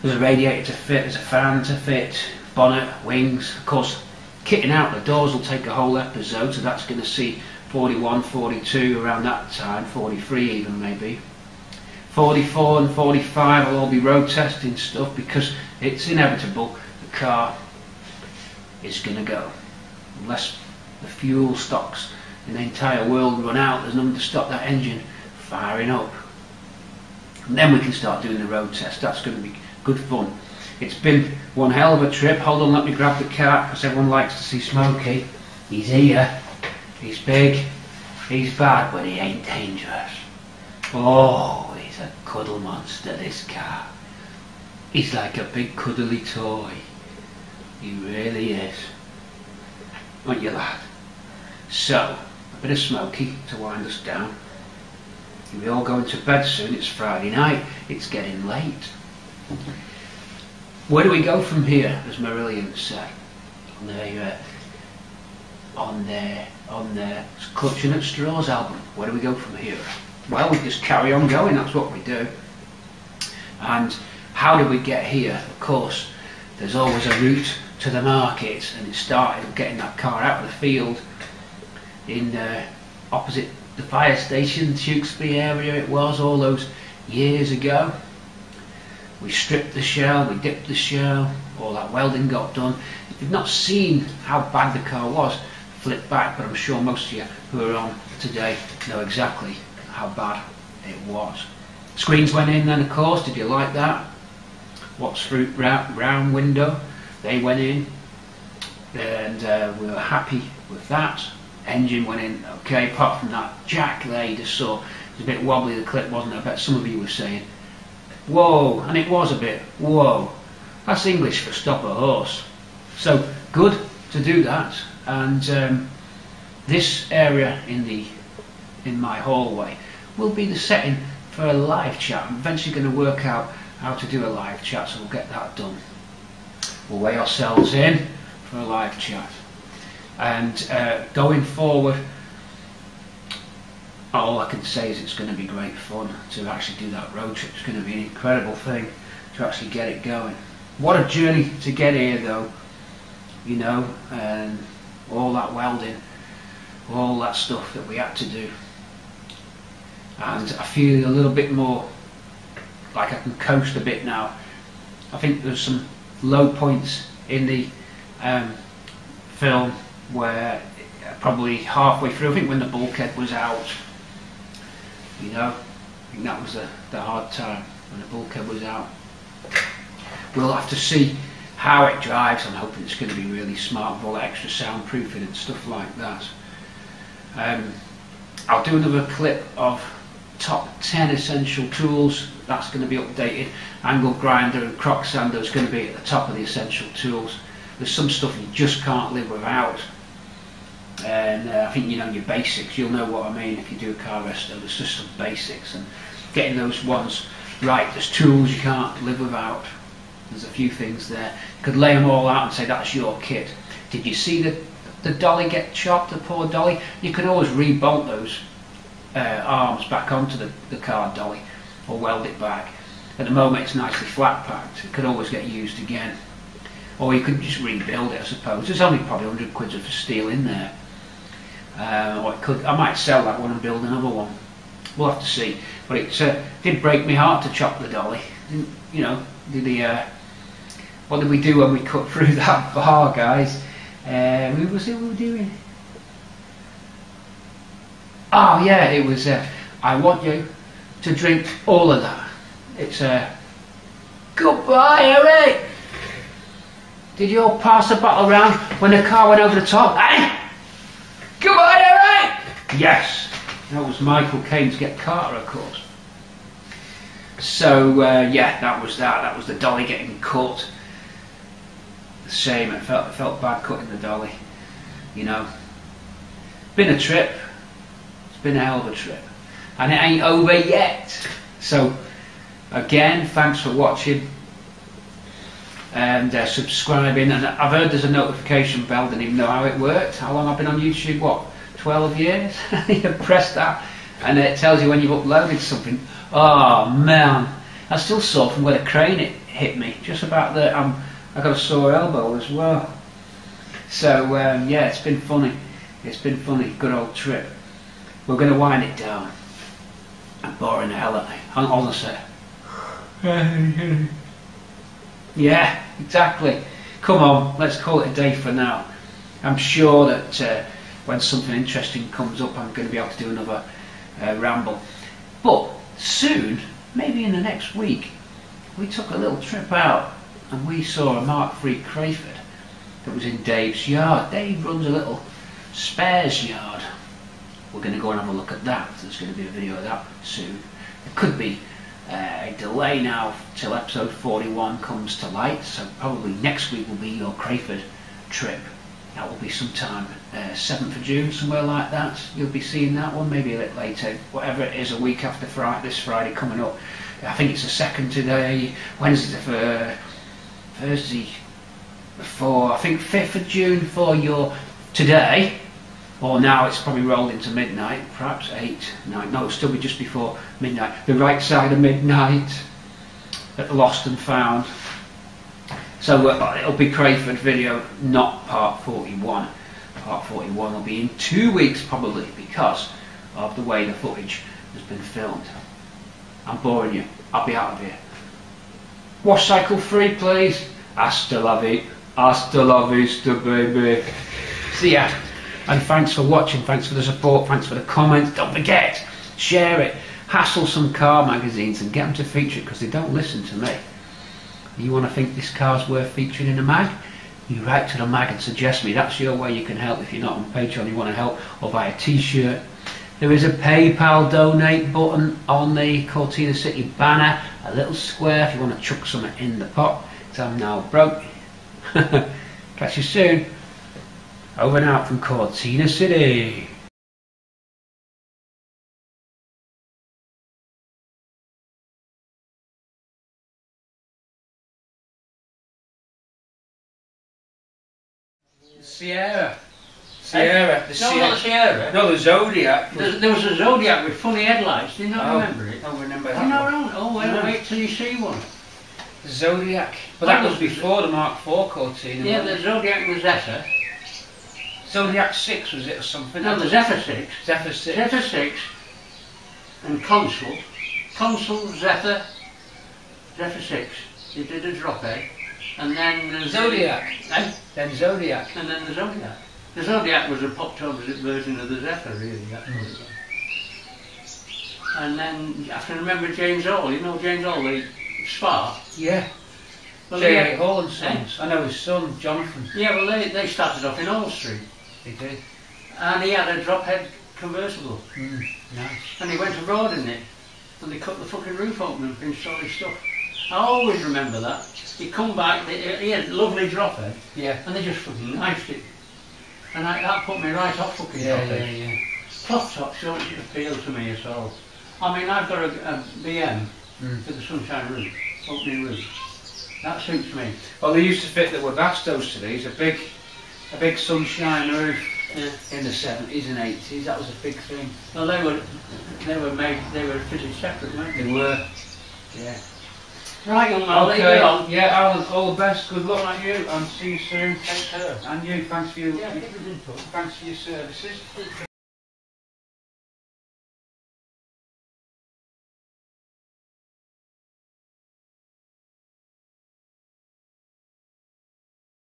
There's a radiator to fit, there's a fan to fit, bonnet, wings. Of course, kitting out the doors will take a whole episode, so that's going to see 41, 42 around that time, 43 even maybe. 44 and 45 will all be road testing stuff, because it's inevitable the car is going to go. Unless the fuel stocks in the entire world run out, there's nothing to stop that engine firing up. And then we can start doing the road test. That's going to be good fun. It's been one hell of a trip. Hold on, let me grab the cat, because everyone likes to see Smokey. He's here, he's big, he's bad, but he ain't dangerous. Oh, he's a cuddle monster, this car. He's like a big cuddly toy. He really is. Aren't you, lad? So, a bit of Smokey to wind us down. We're all going to bed soon. It's Friday night. It's getting late. Where do we go from here, as Marillion said? On their Clutching at Straws album. Where do we go from here? Well, we just carry on going. That's what we do. And how do we get here? Of course, there's always a route to the market, and it started with getting that car out of the field in opposite the fire station, Tewkesbury area it was, all those years ago. We stripped the shell, we dipped the shell, all that welding got done. If you've not seen how bad the car was, flip back, but I'm sure most of you who are on today know exactly how bad it was. Screens went in then, of course. Did you like that? What's Fruit round window, they went in, and we were happy with that. Engine went in okay, apart from that jack there you just saw. It was a bit wobbly, the clip, wasn't it? I bet some of you were saying, whoa, and it was a bit, whoa. That's English for stop a horse. So good to do that. And this area in my hallway will be the setting for a live chat. I'm eventually going to work out how to do a live chat, so we'll get that done. We'll weigh ourselves in for a live chat. And going forward, all I can say is it's going to be great fun to actually do that road trip. It's going to be an incredible thing to actually get it going. What a journey to get here though, you know, and all that welding, all that stuff that we had to do. And I feel a little bit more like I can coast a bit now. I think there's some low points in the film where probably halfway through, I think when the bulkhead was out, you know, I think that was the hard time, when the bulkhead was out. We'll have to see how it drives. I'm hoping it's going to be really smart with all the extra soundproofing and stuff like that. I'll do another clip of top 10 essential tools. That's going to be updated. Angle grinder and crock sander is going to be at the top of the essential tools. There's some stuff you just can't live without. And I think you know your basics. You'll know what I mean if you do a car resto. There's just some basics, and getting those ones right. There's tools you can't live without. There's a few things there. You could lay them all out and say that's your kit. Did you see the dolly get chopped, the poor dolly? You can always re-bolt those arms back onto the car dolly, or weld it back. At the moment it's nicely flat packed. It could always get used again. Or you could just rebuild it, I suppose. There's only probably 100 quid of steel in there. Or I might sell that one and build another one. We'll have to see. But it did break my heart to chop the dolly. You know, what did we do when we cut through that bar, guys? What was it we were doing? Oh yeah, it was I want you to drink all of that. It's goodbye, Eric. Did you all pass the bottle around when the car went over the top? Hey! Goodbye, Eric! Yes, that was Michael Caine's Get Carter, of course. So yeah, that was that. That was the dolly getting cut. The same. It felt bad cutting the dolly. You know, been a trip. It's been a hell of a trip. And it ain't over yet. So, again, thanks for watching. And subscribing. And I've heard there's a notification bell, didn't even know how it worked. How long I've been on YouTube? What? 12 years? You press that and it tells you when you've uploaded something. Oh man, I still sore from where the crane hit me. Just about there. I got a sore elbow as well. So yeah, it's been funny. It's been funny. Good old trip. We're going to wind it down. I'm boring the hell out of me. Honestly. Yeah, exactly. Come on, let's call it a day for now. I'm sure that when something interesting comes up, I'm going to be able to do another ramble. But soon, maybe in the next week, we took a little trip out and we saw a MK3 Crayford that was in Dave's yard. Dave runs a little spares yard. We're going to go and have a look at that. There's going to be a video of that soon. It could be a delay now till episode 41 comes to light, so probably next week will be your Crayford trip. That will be sometime 7th of June, somewhere like that. You'll be seeing that one, maybe a bit later, whatever it is, a week after this Friday coming up. I think it's the 2nd today, Wednesday the Thursday before, I think 5th of June for your today, or now it's probably rolled into midnight, perhaps 8, 9, no, it'll still be just before midnight. The right side of midnight at Lost and Found. So it'll be Crayford video, not part 41. Part 41 will be in 2 weeks probably because of the way the footage has been filmed. I'm boring you. I'll be out of here. Wash cycle free, please. Hasta la vista, baby. See ya. And thanks for watching. Thanks for the support. Thanks for the comments. Don't forget, share it. Hassle some car magazines and get them to feature it because they don't listen to me. You want to think this car's worth featuring in a mag? You write to the mag and suggest me. That's your way you can help. If you're not on Patreon, you want to help, or buy a t-shirt. There is a PayPal donate button on the Cortina City banner. A little square if you want to chuck something in the pot. Because I'm now broke. Catch you soon. Over and out from Cortina City. Sierra. No, not the Sierra. No, the Zodiac. There was a Zodiac with funny headlights. Do you not remember it? I don't remember that. You know, oh, wait till you see one. The Zodiac. But that was before the MK4 Cortina. Yeah, the Zodiac was Zephyr. Zodiac 6 was it or something? No, the Zephyr 6. Zephyr 6. Zephyr 6 and Consul. Consul, Zephyr, Zephyr 6. He did a drop head. And then the Zodiac. Then Zodiac. And then the Zodiac. The Zodiac was a popped opposite version of the Zephyr, really. That's what it was. And then I can remember James Hall. You know James Hall, the Spark? Yeah. Well, J.A. Hall and Sons. I know his son, Jonathan. Yeah, well they started off in Old Street. They did. And he had a drop head convertible. Nice. And he went abroad in it. And they cut the fucking roof open and finished all his stuff. I always remember that. He come back, he had a lovely drop head. Yeah. And they just fucking knifed it. And that put me right off fucking drop head. Yeah. Cloth tops don't appeal to me at all. I mean, I've got a BM with a sunshine roof, opening roof. That suits me. Well, they used to fit that with Restos to these, a big sunshine roof in the 70s and 80s. That was a big thing. Well, they were fitted separate, weren't they? They were. Yeah. Right, young man, okay. let you on. Yeah, Alan, all the best. Good luck on you, and see you soon. Take care. And you, thanks for your, Yeah, keep us in touch. thanks for your services.